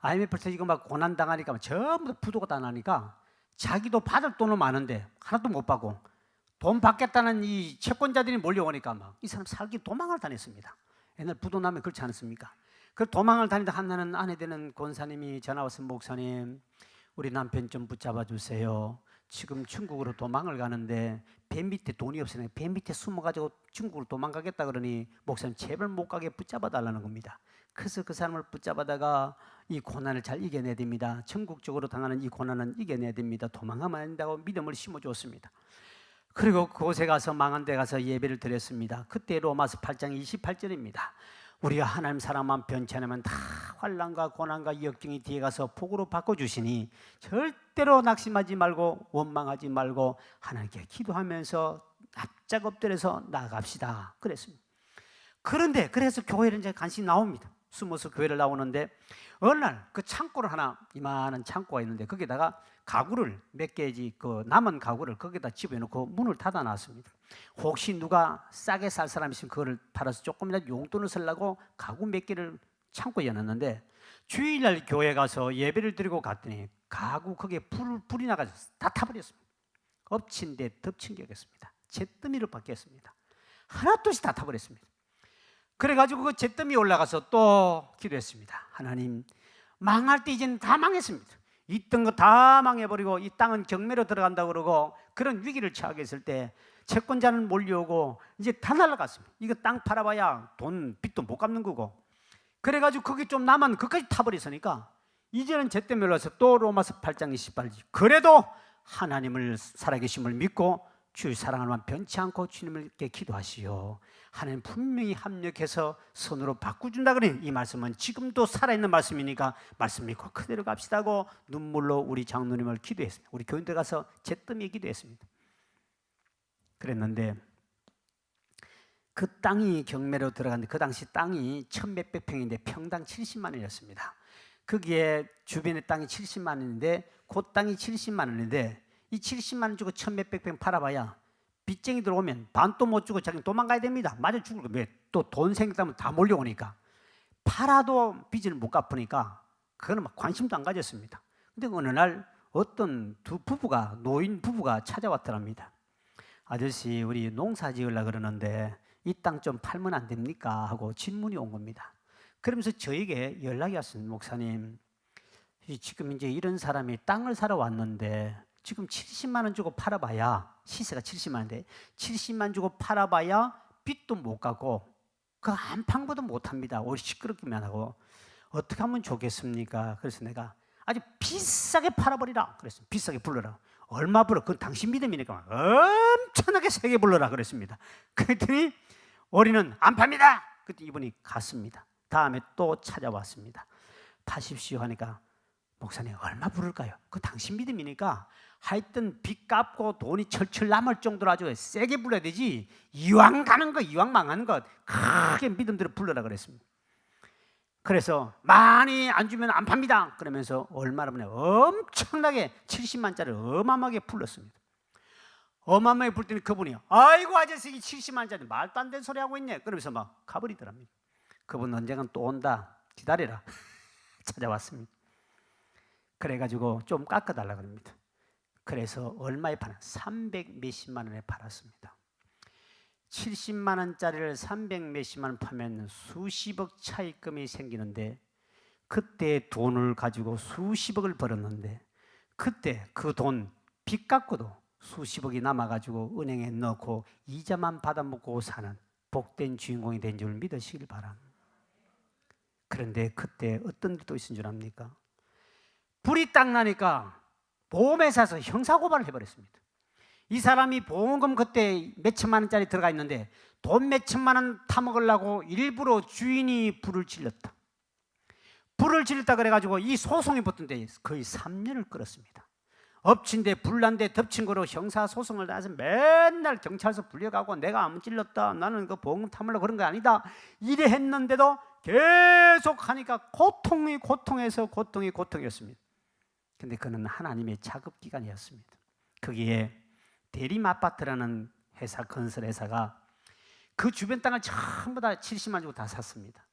IMF에서 이거 막 고난당하니까 전부 부도가 다 나니까 자기도 받을 돈은 많은데 하나도 못 받고 돈 받겠다는 이 채권자들이 몰려오니까 막 이 사람 살기 도망을 다녔습니다. 옛날 부도 나면 그렇지 않습니까? 그 도망을 다니다 한나는 아내 되는 권사님이 전화 와서 목사님, 우리 남편 좀 붙잡아 주세요. 지금 중국으로 도망을 가는데 배 밑에 돈이 없으니까 배 밑에 숨어가지고 중국으로 도망가겠다 그러니 목사님 제발 못 가게 붙잡아 달라는 겁니다. 그래서 그 사람을 붙잡아다가 이 고난을 잘 이겨내야 됩니다. 전국적으로 당하는 이 고난은 이겨내야 됩니다. 도망가면 안 된다고 믿음을 심어주었습니다. 그리고 그곳에 가서 망한 데 가서 예배를 드렸습니다. 그때 로마서 8장 28절입니다. 우리가 하나님 사랑만 변치 않으면 다 환난과 고난과 역경이 뒤에 가서 복으로 바꿔주시니 절대로 낙심하지 말고 원망하지 말고 하나님께 기도하면서 납작 엎드려서 나아갑시다 그랬습니다. 그런데 그래서 교회를 이제 간신히 나옵니다. 숨어서 교회를 나오는데 어느 날 그 창고를 하나, 이만한 창고가 있는데 거기다가 가구를 몇 개지, 그 남은 가구를 거기다 집어넣고 문을 닫아놨습니다. 혹시 누가 싸게 살 사람이 있으면 그거를 팔아서 조금이라도 용돈을 쓰려고 가구 몇 개를 창고에 넣었는데, 주일날 교회 가서 예배를 드리고 갔더니 가구 거기에 불이 나가서 다 타버렸습니다. 엎친 데 덮친 격이었습니다. 잿더미로 바뀌었습니다. 하나둘씩 다 타버렸습니다. 그래가지고 그 잿더미 올라가서 또 기도했습니다. 하나님, 망할 때 이제는 다 망했습니다. 있던 거 다 망해버리고 이 땅은 경매로 들어간다고 그러고 그런 위기를 처하게 했을 때 채권자는 몰려오고 이제 다 날아갔습니다. 이거 땅 팔아봐야 빚도 못 갚는 거고, 그래가지고 거기 좀 남은 그까지 타버렸으니까 이제는 잿더미 올라서 또 로마서 8장 28절, 그래도 하나님을 살아계심을 믿고 주의 사랑을 변치 않고 주님께 기도하시오. 하나님 분명히 합력해서 손으로 바꿔준다 그러니 이 말씀은 지금도 살아있는 말씀이니까 말씀 믿고 그대로 갑시다고 눈물로 우리 장로님을 기도했습니다. 우리 교인들 가서 잿더미에 기도했습니다. 그랬는데 그 땅이 경매로 들어갔는데 그 당시 땅이 1,몇백 평인데 평당 70만 원이었습니다. 거기에 주변의 땅이 70만 원인데 그 땅이 70만 원인데 이 70만 원 주고 1,몇백 평 팔아봐야 빚쟁이 들어오면 반도 못 주고 자기는 도망가야 됩니다. 맞아 죽을 거예요. 또 돈 생겼다면 다 몰려오니까. 팔아도 빚을 못 갚으니까 그거는 막 관심도 안 가졌습니다. 근데 어느 날 어떤 노인 부부가 찾아왔더랍니다. 아저씨, 우리 농사 지으려고 그러는데 이 땅 좀 팔면 안 됩니까? 하고 질문이 온 겁니다. 그러면서 저에게 연락이 왔습니다. 목사님, 지금 이제 이런 사람이 땅을 사러 왔는데 지금 70만 원 주고 팔아봐야, 시세가 70만 원인데 70만 주고 팔아봐야 빚도 못 갚고 그 안판고도 못합니다. 오히려 시끄럽기만 하고 어떻게 하면 좋겠습니까? 그래서 내가 아주 비싸게 팔아버리라 그랬습니다. 비싸게 불러라. 얼마 불러? 그건 당신 믿음이니까 엄청나게 세게 불러라 그랬습니다. 그랬더니 우리는 안 팝니다. 그때 이분이 갔습니다. 다음에 또 찾아왔습니다. 파십시오 하니까 목사님 얼마 부를까요? 그 당신 믿음이니까 하여튼 빚 갚고 돈이 철철 남을 정도로 아주 세게 불러야 되지, 이왕 가는 거 이왕 망하는 것 크게 믿음대로 불러라 그랬습니다. 그래서 많이 안 주면 안 팝니다 그러면서 얼마나 보내 엄청나게 70만짜리를 어마어마하게 불렀습니다. 어마어마하게 불 때는 그분이 아이고 아저씨 70만짜리 말도 안 되는 소리 하고 있네 그러면서 막 가버리더랍니다. 그분 언젠간 또 온다 기다려라 찾아왔습니다. 그래가지고 좀 깎아달라 그럽니다. 그래서 얼마에 파나? 300 몇십만 원에 팔았습니다. 70만 원짜리를 300 몇십만 원 파면 수십억 차익금이 생기는데, 그때 돈을 가지고 수십억을 벌었는데 그때 그 돈 빚 갚고도 수십억이 남아가지고 은행에 넣고 이자만 받아먹고 사는 복된 주인공이 된 줄 믿으시길 바랍니다. 그런데 그때 어떤 일도 있은 줄 압니까? 불이 딱 나니까 보험회사에서 형사고발을 해버렸습니다. 이 사람이 보험금 그때 몇천만 원짜리 들어가 있는데 돈 몇천만 원 타먹으려고 일부러 주인이 불을 질렀다. 불을 질렀다 그래가지고 이 소송이 붙은데 거의 3년을 끌었습니다. 엎친 데 불난 데 덮친 거로 형사소송을 해서 맨날 경찰서 불려가고 내가 안 찔렀다, 나는 그 보험금 타먹으려고 그런 거 아니다 이래 했는데도 계속 하니까 고통에서 고통이었습니다. 근데 그는 하나님의 작업기간이었습니다. 거기에 대림아파트라는 회사, 건설회사가 그 주변 땅을 전부 다 70만 주고 다 샀습니다.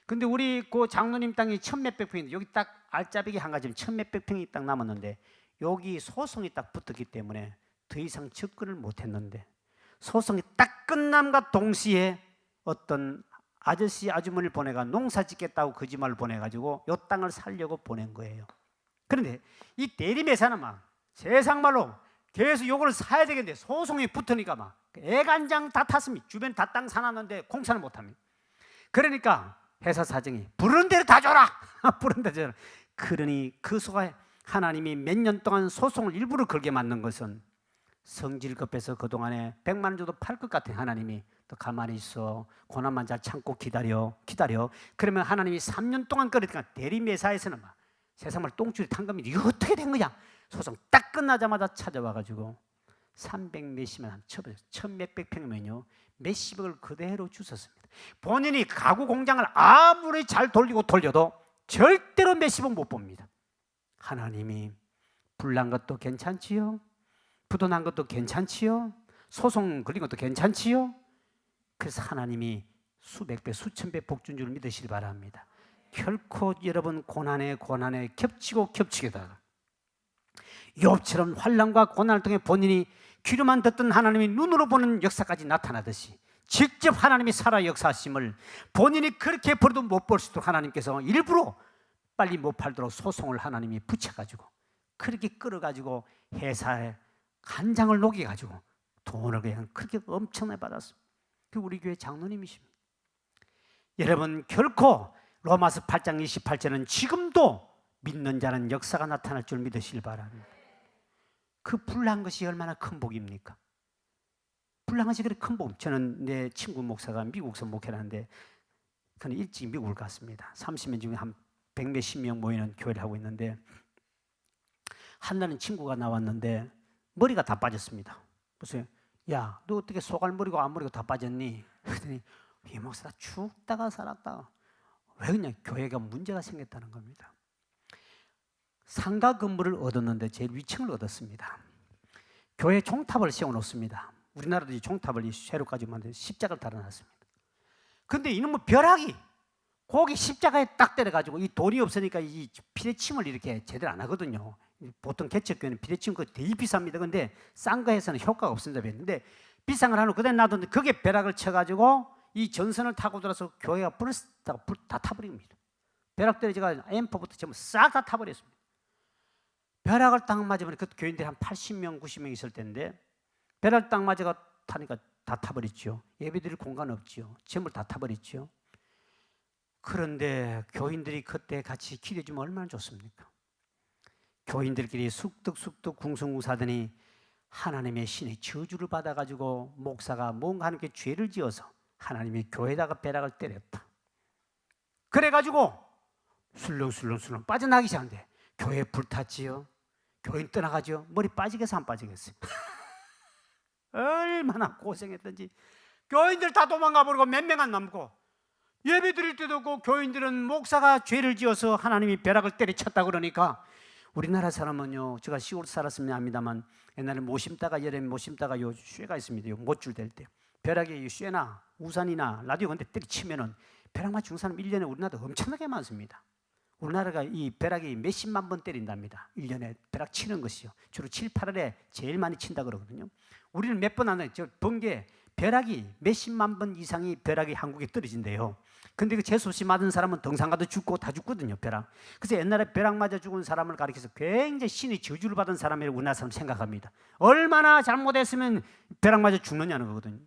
근데 우리 그 장로님 땅이 1,몇백 평인데 여기 딱 알짜배기 한 가지면 1,몇백 평이 딱 남았는데 여기 소송이 딱 붙었기 때문에 더 이상 접근을 못했는데 소송이 딱 끝남과 동시에 어떤 아저씨 아주머니를 보내가 농사 짓겠다고 거짓말을 보내가지고 이 땅을 살려고 보낸 거예요. 그런데 이 대림회사는 막 세상 말로 계속 요걸 사야 되겠는데 소송이 붙으니까 막 애간장 다 탔습니다. 주변 다 땅 사놨는데 공사를 못합니다. 그러니까 회사 사정이 부르는 대로 다 줘라 부르는 대로 줘라. 그러니 그 소가 하나님이 몇 년 동안 소송을 일부러 걸게 만든 것은 성질 급해서 그동안에 100만 원 정도 팔 것 같은 하나님이 또 가만히 있어. 고난만 잘 참고 기다려. 그러면 하나님이 3년 동안 그러니까 대리매사에서는 막 세상을 똥줄이 탄 겁니다. 이거 어떻게 된 거냐? 소송 딱 끝나자마자 찾아와가지고 300 몇십만 원 쳐버렸어요. 1000몇백 평이면요 몇십억을 그대로 주셨습니다. 본인이 가구 공장을 아무리 잘 돌려도 절대로 몇십억 못 봅니다. 하나님이 불난 것도 괜찮지요? 부도 난 것도 괜찮지요? 소송 걸린 것도 괜찮지요? 그래서 하나님이 수백 배, 수천 배 복 준 줄 믿으시기 바랍니다. 결코 여러분 고난에 겹치게다가 욥처럼 환난과 고난을 통해 본인이 귀로만 듣던 하나님이 눈으로 보는 역사까지 나타나듯이 직접 하나님이 살아 역사하심을 본인이 그렇게 벌어도 못 볼 수 있도록 하나님께서 일부러 빨리 못 팔도록 소송을 하나님이 붙여가지고 그렇게 끌어가지고 회사에 한 장을 녹여가지고 돈을 그냥 그렇게 엄청나게 받았습니다. 그 우리 교회 장로님이십니다. 여러분 결코 로마서 8장 28절은 지금도 믿는 자는 역사가 나타날 줄 믿으시길 바랍니다. 그 불난 것이 얼마나 큰 복입니까? 불난 것이 그렇게 큰 복. 저는 내 친구 목사가 미국에서 목회를 하는데 그는 일찍 미국을 갔습니다. 30명 중에 한 100몇십 명 모이는 교회를 하고 있는데 한날은 친구가 나왔는데 머리가 다 빠졌습니다. 보세요. 야, 너 어떻게 소갈머리고 앞머리가 다 빠졌니? 그랬더니 이 목사 죽다가 살았다. 왜 그냥 교회가 문제가 생겼다는 겁니다. 상가 건물을 얻었는데 제일 위층을 얻었습니다. 교회 종탑을 세워놓습니다. 우리나라도 이 종탑을 새로 가지고 만든 십자가를 달아놨습니다. 그런데 이놈의 벼락이 거기 십자가에 딱 때려가지고 이 돌이 없으니까 이 피레침을 이렇게 제대로 안 하거든요. 보통 개척교회는 피레침 그거 되게 비쌉니다. 근데 싼 거에서는 효과가 없습니다. 근데 비싼 걸 하는 그대로 놔뒀는데 그게 벼락을 쳐가지고 이 전선을 타고 들어서 교회가 불 다 타버립니다. 벼락 때려지가 앰프부터 전부 싹 다 타버렸습니다. 벼락을 딱 맞으면 그 교인들이 한 80명, 90명 있을 텐데 벼락 딱 맞아가 타니까 다 타버렸죠. 예배드릴 공간 없죠. 전부 다 타버렸죠. 그런데 교인들이 그때 같이 기도해주면 얼마나 좋습니까? 교인들끼리 쑥득쑥득 궁숭궁사더니 하나님의 신의 저주를 받아가지고 목사가 뭔가 하나님께 죄를 지어서 하나님이 교회에다가 벼락을 때렸다. 그래가지고 술렁술렁 빠져나가기 시작하는데 교회 불탔지요. 교인 떠나가죠. 머리 빠지겠어 안 빠지겠어요? 얼마나 고생했던지. 교인들 다 도망가버리고 몇 명 안 남고 예배 드릴 때도 없고 교인들은 목사가 죄를 지어서 하나님이 벼락을 때려쳤다 그러니까 우리나라 사람은요, 제가 시골 살았으면 압니다만 옛날에 모심다가 여름에 모심다가 요 쇠가 있습니다. 요 못줄 댈 때 벼락에 쇠나 우산이나 라디오 근데 때리치면은 벼락 맞은 죽은 사람 1년에 우리나라도 엄청나게 많습니다. 우리나라가 이 벼락이 몇십만 번 때린답니다. 1년에 벼락 치는 것이요. 주로 7, 8월에 제일 많이 친다 그러거든요. 우리는 몇 번 안 해요. 저 번개 벼락이 몇십만 번 이상이 벼락이 한국에 떨어진대요. 근데 그 재수없이 맞은 사람은 등산가도 죽고 다 죽거든요, 벼락. 그래서 옛날에 벼락 맞아 죽은 사람을 가리켜서 굉장히 신의 저주를 받은 사람이라고 우리나라 사람 생각합니다. 얼마나 잘못했으면 벼락 맞아 죽느냐는 거거든요.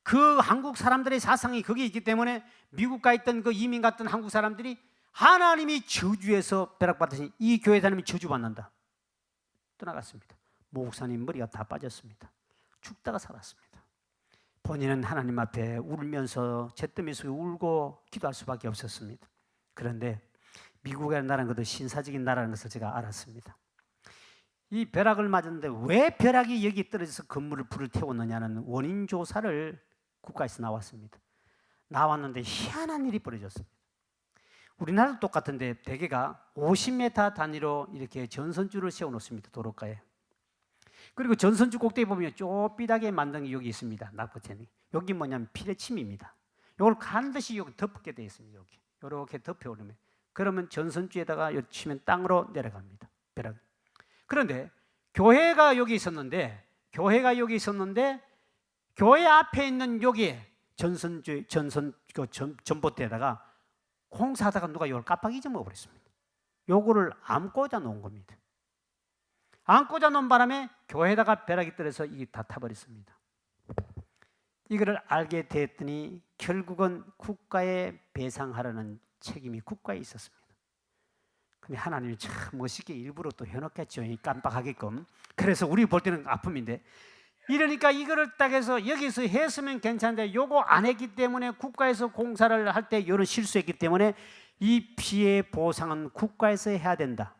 그 한국 사람들의 사상이 거기에 있기 때문에 미국 가 있던 그 이민 갔던 한국 사람들이 하나님이 저주해서 벼락 받으신 이 교회 다니면 저주받는다. 떠나갔습니다. 목사님 머리가 다 빠졌습니다. 죽다가 살았습니다. 본인은 하나님 앞에 울면서 잿더미 속에 울고 기도할 수밖에 없었습니다. 그런데 미국이라는 나라는 것도 신사적인 나라라는 것을 제가 알았습니다. 이 벼락을 맞았는데 왜 벼락이 여기 떨어져서 건물을 불을 태웠느냐는 원인 조사를 국가에서 나왔습니다. 나왔는데 희한한 일이 벌어졌습니다. 우리나라도 똑같은데 대개가 50m 단위로 이렇게 전선줄을 세워놓습니다. 도로가에. 그리고 전선줄 꼭대기 보면 쪼삐하게 만든 게 여기 있습니다. 낙포천이. 여기 뭐냐면 피레침입니다. 이걸 반드시 여기 덮게 되어 있습니다. 여기 이렇게 덮여오르면 그러면 전선줄에다가 요 치면 땅으로 내려갑니다. 벼락. 그런데 교회가 여기 있었는데 교회 앞에 있는 여기에 전선 전봇대에다가 공사하다가 누가 이걸 깜빡 잊어먹어버렸습니다. 요거를 안 꽂아 놓은 겁니다. 안 꽂아 놓은 바람에 교회에다가 벼락이 떨어져서 이게 다 타버렸습니다. 이거를 알게 됐더니 결국은 국가에 배상하라는 책임이 국가에 있었습니다. 근데 하나님이 참 멋있게 일부러 또 해놓겠죠. 깜빡하게끔. 그래서 우리 볼 때는 아픔인데, 이러니까 이거를 딱 해서 여기서 했으면 괜찮은데 요거 안 했기 때문에, 국가에서 공사를 할 때 이런 실수했기 때문에 이 피해 보상은 국가에서 해야 된다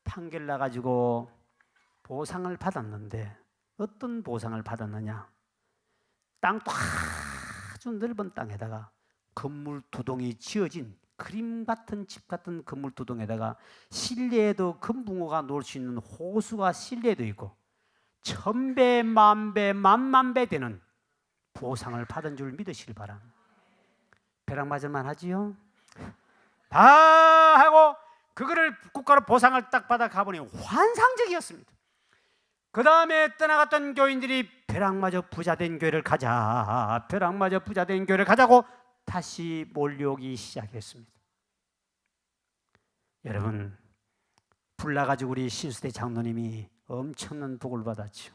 판결 나가지고 보상을 받았는데, 어떤 보상을 받았느냐? 땅도 아주 넓은 땅에다가 건물 두 동이 지어진 그림 같은 집 같은 건물 두 동에다가 실내에도 금붕어가 놀 수 있는 호수가 실내에도 있고 1000배, 10,000배, 10,000배 되는 보상을 받은 줄 믿으시길 바랍니다. 벼락 맞을만 하지요? 다 하고 그거를 국가로 보상을 딱 받아 가보니 환상적이었습니다. 그 다음에 떠나갔던 교인들이 벼락 맞아 부자된 교회를 가자, 벼락 맞아 부자된 교회를 가자고 다시 몰려오기 시작했습니다. 여러분, 불나가지고 우리 신수대 장로님이 엄청난 복을 받았죠.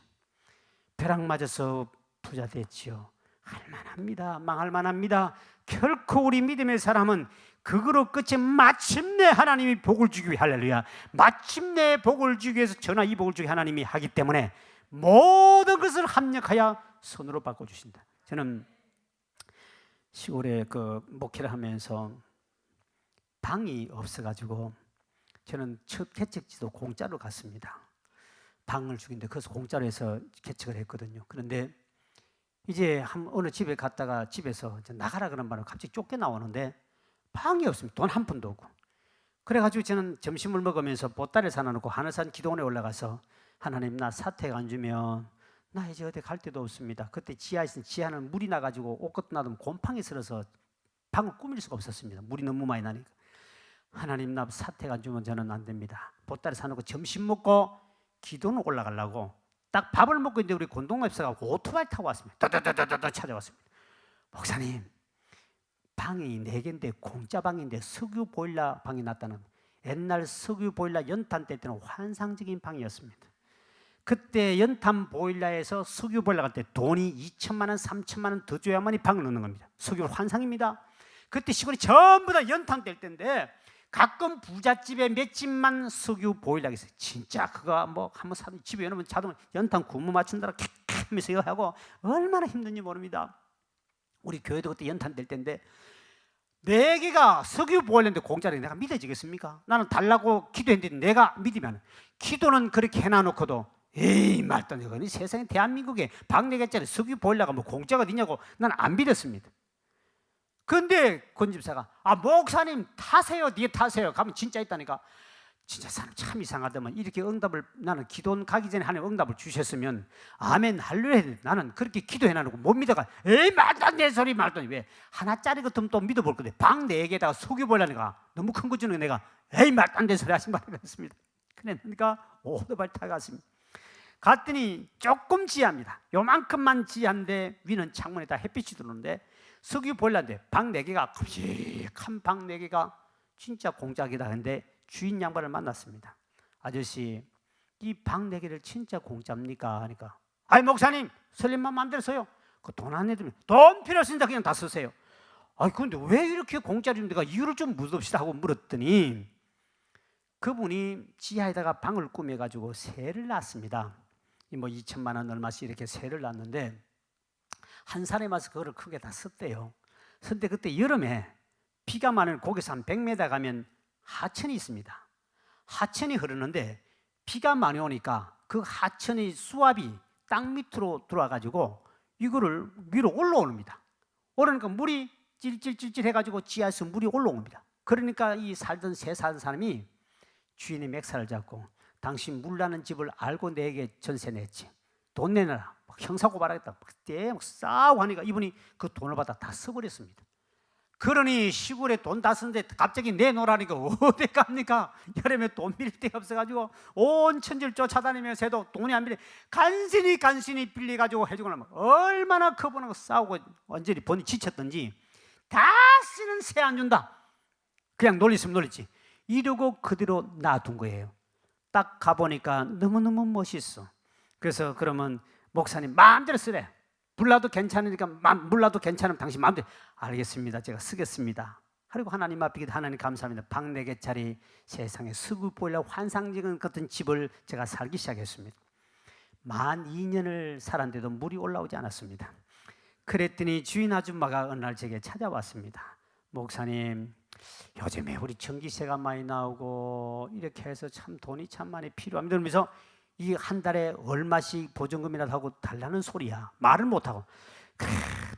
벼락 맞아서 부자 됐지요. 할만합니다. 망할만합니다. 결코 우리 믿음의 사람은 그거로 끝이 마침내 하나님이 복을 주기 위해, 할렐루야, 마침내 복을 주기 위해서 전하 이 복을 주기 하나님이 하기 때문에 모든 것을 합력하여 선으로 바꿔주신다. 저는 시골에 목회를 하면서 방이 없어가지고 저는 첫 개척지도 공짜로 갔습니다. 방을 주긴데 그래서 공짜로 해서 개척을 했거든요. 그런데 이제 어느 집에 갔다가 집에서 이제 나가라 그런 말을 갑자기 쫓겨나오는데 방이 없습니다. 돈 한 푼도 없고. 그래가지고 저는 점심을 먹으면서 보따리를 사놔놓고 하늘산 기도원에 올라가서 하나님, 나 사택 안 주면 나 이제 어디 갈 데도 없습니다. 그때 지하는 물이 나가지고 옷 것도 놔두면 곰팡이 슬어서 방을 꾸밀 수가 없었습니다. 물이 너무 많이 나니까. 하나님, 나 사택 안 주면 저는 안 됩니다. 보따리 사놓고 점심 먹고 기도는 올라가려고 딱 밥을 먹고 있는데 우리 권동nep사가 오토바이 타고 왔습니다. 따따따따따 찾아왔습니다. 목사님, 방이 4개인데 공짜 방인데 석유 보일러 방이 났다는, 옛날 석유 보일러 연탄 때는 환상적인 방이었습니다. 그때 연탄 보일러에서 석유 보일러 갈 때 돈이 2천만 원, 3천만 원 더 줘야만이 방을 넣는 겁니다. 석유 환상입니다. 그때 시골이 전부 다 연탄 뗄 때인데 가끔 부잣집에 몇 집만 석유 보일러가 있어요. 진짜 그거 뭐 한번 사면 집에 여놓으면 자동 연탄 구멍 맞춘다라 캬 하면서 이거 하고 얼마나 힘든지 모릅니다. 우리 교회도 그때 연탄 뗄 때인데 4개가 석유 보일러인데 공짜로 내가 믿어지겠습니까? 나는 달라고 기도했는데 내가 믿으면, 기도는 그렇게 해놔놓고도 에이 말도 안 되고, 세상에 대한민국에 방 4개짜리 석유 보일러가 뭐 공짜가 어디냐고 나는 안 믿었습니다. 그런데 권집사가 목사님 타세요, 네 타세요. 가면 진짜 있다니까. 진짜 사람 참 이상하더만. 이렇게 응답을, 나는 기도 가기 전에 하나님 응답을 주셨으면 아멘 할렐루야 했는데 나는 그렇게 기도해놔놓고 못 믿어가. 에이 말도 안 되는 소리, 말도 안 돼. 왜 하나짜리 같으면 또 믿어볼 건데 방 4개에다가 석유 보일러니까 너무 큰 거 주는 거 내가 에이 말도 안 되는 소리 하신 말을 했습니다. 그러니까 오토바이 타고 갔습니다. 갔더니 조금 지하입니다. 요만큼만 지하인데 위는 창문에다 햇빛이 들어오는데 석유 보일러인데 방 4개가 큼직한 방 4개가 진짜 공짜기다. 근데 주인 양반을 만났습니다. 아저씨, 이 방 4개를 진짜 공짜입니까? 하니까 아이 목사님, 설립만 마음대로 써요. 그 돈 안 내드리면 돈 필요 없습니다. 그냥 다 쓰세요. 아이 근데 왜 이렇게 공짜로 내가 이유를 좀 묻읍시다 하고 물었더니 그분이 지하에다가 방을 꾸며가지고 세를 놨습니다. 뭐 2천만 원 얼마씩 이렇게 세를 놨는데 한 사람이 와서 그거를 크게 다 썼대요. 근데 그때 여름에 비가 많은 거기서 한 100m 가면 하천이 있습니다. 하천이 흐르는데 비가 많이 오니까 그 하천의 수압이 땅 밑으로 들어와가지고 이거를 위로 올라옵니다. 오르니까 물이 찔찔찔찔 해가지고 지하에서 물이 올라옵니다. 그러니까 이 살던 새 사는 사람이 주인의 맥살을 잡고 당신 물 나는 집을 알고 내게 전세 냈지. 돈 내놔라. 형사고발하겠다. 그때 싸우고 하니까 이분이 그 돈을 받아 다 써버렸습니다. 그러니 시골에 돈 다 쓰는데 갑자기 내놓으라니까 어디 갑니까? 여름에 돈 빌릴 데가 없어가지고 온 천지를 쫓아다니면서 해도 돈이 안 빌려. 간신히 빌려가지고 해주고 나면 얼마나 그분하고 싸우고 완전히 본인이 지쳤던지 다시는 세 안 준다. 그냥 놀리시면 놀리지. 이러고 그대로 놔둔 거예요. 딱 가보니까 너무너무 멋있어. 그래서 그러면 목사님 마음대로 쓰래. 불나도 괜찮으니까, 물나도 괜찮으면 당신 마음대로. 알겠습니다, 제가 쓰겠습니다 그리고 하나님 앞에 기도, 하나님 감사합니다. 방 4개짜리 세상에 수급 보일러 환상적인 같은 집을 제가 살기 시작했습니다. 만 2년을 살았는데도 물이 올라오지 않았습니다. 그랬더니 주인 아줌마가 어느 날 제게 찾아왔습니다. 목사님, 요즘에 우리 전기세가 많이 나오고 이렇게 해서 참 돈이 참 많이 필요합니다. 그러면서 이 한 달에 얼마씩 보증금이라도 하고 달라는 소리야. 말을 못하고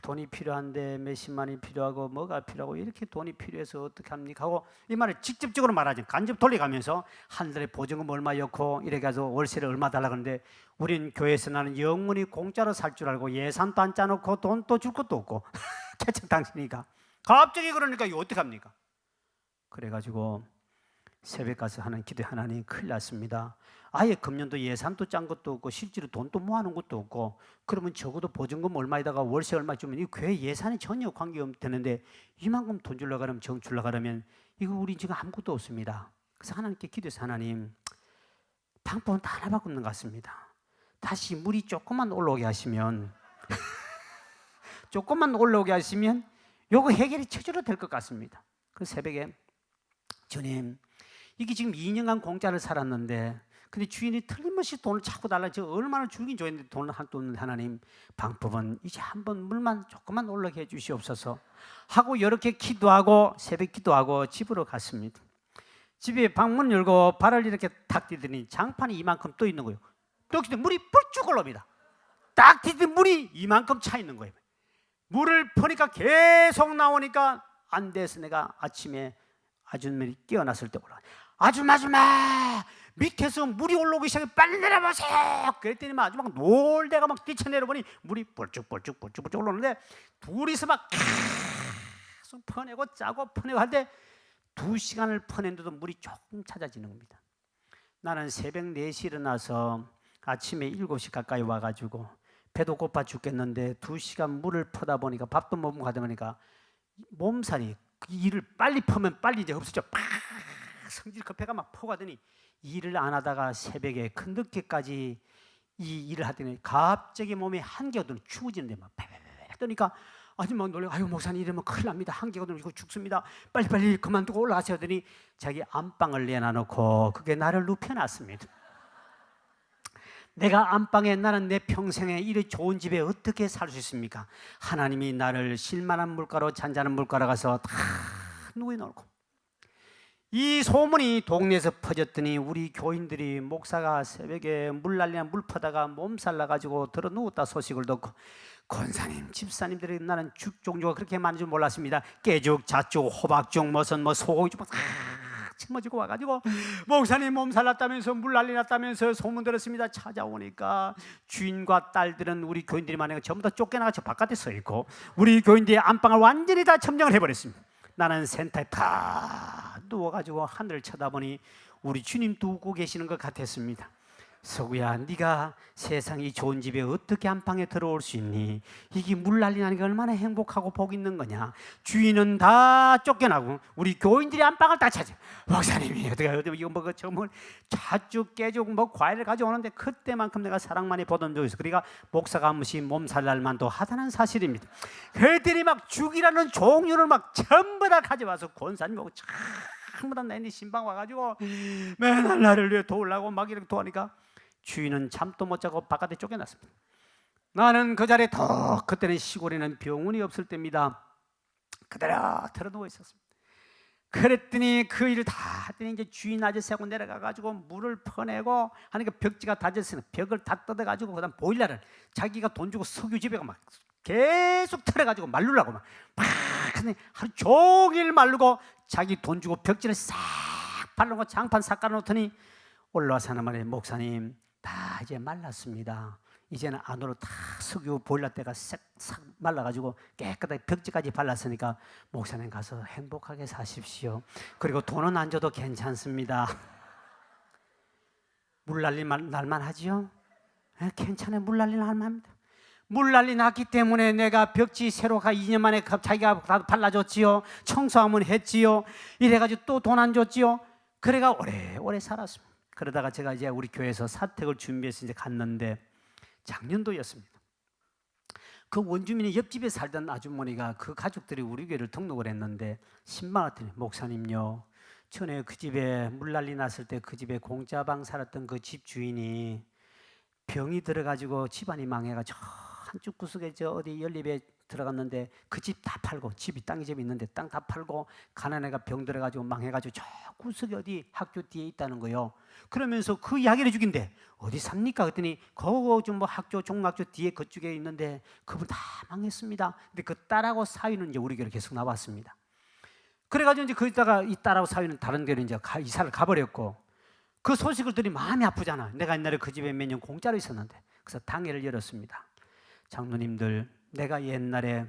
돈이 필요한데 몇십만이 필요하고 뭐가 필요하고 이렇게 돈이 필요해서 어떻게 합니까 하고 이 말을 직접적으로 말하지, 간접 돌려가면서 한 달에 보증금 얼마였고 이렇게 해서 월세를 얼마 달라 그러는데 우린 교회에서 나는 영원히 공짜로 살 줄 알고 예산도 안 짜놓고 돈도 줄 것도 없고 개척 당시니까 갑자기 그러니까 이거 어떻게 합니까? 그래가지고 새벽 가서 하는 기도, 하나님 큰일 났습니다. 아예 금년도 예산도 짠 것도 없고 실제로 돈도 모아놓은 것도 없고 그러면 적어도 보증금 얼마에다가 월세 얼마 주면 이 교회 예산이 전혀 관계없 되는데 이만큼 돈 주려고 하면 정 주려고 하면 이거 우리 지금 아무것도 없습니다. 그래서 하나님께 기도해서 하나님 방법은 다 하나밖에 없는 것 같습니다. 다시 물이 조금만 올라오게 하시면 조금만 올라오게 하시면 요거 해결이 저절로 될 것 같습니다. 그 새벽에 주님 이게 지금 2년간 공짜를 살았는데 근데 주인이 틀림없이 돈을 자꾸 달라. 저 얼마나 줄긴 줘야되는데 돈을 한도 없는 하나님, 방법은 이제 한번 물만 조금만 올라게 해 주시옵소서 하고 이렇게 기도하고 새벽 기도하고 집으로 갔습니다. 집에 방문 열고 발을 이렇게 탁 디더니 장판이 이만큼 떠 있는 거예요. 여기서 물이 뿔쭉 올라옵니다. 딱 디더니 물이 이만큼 차 있는 거예요. 물을 퍼니까 계속 나오니까 안 돼서 내가 아침에 아줌마이 깨어났을 때 올라, 아줌마 밑에서 물이 올라오기 시작해, 빨리 내려보세요. 그랬더니 아줌마가 놀대가 막 뛰쳐내려보니 물이 뻘쭉 올라오는데 둘이서 막 계속 퍼내고 짜고 퍼내고 하는데 2시간을 퍼낸데도 물이 조금 찾아지는 겁니다. 나는 새벽 4시 일어나서 아침에 7시 가까이 와가지고 배도 고파 죽겠는데 2시간 물을 퍼다 보니까 밥도 못 먹고 하다 보니까 몸살이, 일을 빨리 퍼면 빨리 이제 없어져. 성질 급해가 막 퍼가더니 일을 안 하다가 새벽에 늦게까지 이 일을 하더니 갑자기 몸에 한기가 들어 추워지는데 막 팍 뜨니까 아줌마가 놀래, 아유 목사님 이러면 큰일 납니다. 한기가 들어 이거 죽습니다. 빨리 그만두고 올라가세요 하더니 자기 안방을 내놔놓고 그게 나를 눕혀놨습니다. 내가 안방에, 나는 내 평생에 이리 좋은 집에 어떻게 살 수 있습니까? 하나님이 나를 실만한 물가로 잔잔한 물가로 가서 다 누워놓고 이 소문이 동네에서 퍼졌더니 우리 교인들이 목사가 새벽에 물 날리나 물 퍼다가 몸살 나가지고 들어 누웠다 소식을 듣고, 권사님, 집사님들이 나는 죽 종류가 그렇게 많은 줄 몰랐습니다. 깨죽, 자죽, 호박죽, 무슨 소고기죽 막 짊어지고 와가지고 목사님 몸살 났다면서 물 난리 났다면서 소문 들었습니다. 찾아오니까 주인과 딸들은 우리 교인들이 만약에 전부 다 쫓겨나가서 바깥에 서 있고 우리 교인들의 안방을 완전히 다 점령을 해버렸습니다. 나는 센터에 다 누워가지고 하늘을 쳐다보니 우리 주님 두고 계시는 것 같았습니다. 서구야, 네가 세상이 좋은 집에 어떻게 안방에 들어올 수 있니? 이게 물 난리 나니까 얼마나 행복하고 복 있는 거냐. 주인은 다 쫓겨나고 우리 교인들이 안방을 다 찾아. 목사님이 어떻게 이거 뭐 정말 자죽 깨죽 뭐 과일을 가져오는데 그때만큼 내가 사랑 많이 보던 적이 있어. 그러니까 목사가 한 번씩 몸살 날만도 하다는 사실입니다. 그들이 막 죽이라는 종류를 막 전부 다 가져와서 권사님하고 전부 다 내 신방 와가지고 맨날 나를 위해 도우려고 막 이렇게 도하니까 주인은 잠도 못 자고 바깥에 쫓겨났습니다. 나는 그 자리에 그때는 시골에는 병원이 없을 때입니다. 그대로 들어 누워 있었습니다. 그랬더니 그 일을 다 했더니 이제 주인 아저씨하고 내려가가지고 물을 퍼내고 하니까 벽지가 다졌으니 벽을 다 뜯어가지고 그다음 보일러를 자기가 돈 주고 석유집에가 막 계속 틀어가지고 말르려고 막 근데 하루 종일 말르고 자기 돈 주고 벽지를 싹 바르고 장판 싹 깔아놓더니 올라와서 하는 말에, 목사님 다 이제 말랐습니다. 이제는 안으로 다 석유 보일러 때가 싹 말라가지고 깨끗하게 벽지까지 발랐으니까 목사님 가서 행복하게 사십시오. 그리고 돈은 안 줘도 괜찮습니다. 물 난리 날만 하지요? 괜찮아요. 물 난리 날만합니다. 물 난리 났기 때문에 내가 벽지 새로 2년 만에 자기가 다 발라줬지요. 청소하면 했지요. 이래가지고 또 돈 안 줬지요. 그래가 오래 살았습니다. 그러다가 제가 이제 우리 교회에서 사택을 준비해서 이제 갔는데 작년도였습니다. 그 원주민이 옆집에 살던 아주머니가 그 가족들이 우리 교회를 등록을 했는데 신방 왔더니 목사님요, 전에 그 집에 물난리 났을 때 그 집에 공짜방 살았던 그 집 주인이 병이 들어가지고 집안이 망해가지고 한쪽 구석에 저 어디 연립에 들어갔는데 그 집 다 팔고, 집이 땅이 집 있는데 땅 다 팔고 가난해가 병 들어가지고 망해가지고 저 구석에 어디 학교 뒤에 있다는 거요. 그러면서 그 이야기를 해주긴데 어디 삽니까? 그랬더니 거기 좀 뭐 학교 종학교 뒤에 그쪽에 있는데 그분 다 망했습니다. 근데 그 딸하고 사위는 이제 우리 교회로 계속 나왔습니다. 그래가지고 이제 거기다가 이 딸하고 사위는 다른 교회로 이제 이사를 가버렸고, 그 소식을 들으니 마음이 아프잖아. 내가 옛날에 그 집에 몇 년 공짜로 있었는데. 그래서 당회를 열었습니다. 장로님들, 내가 옛날에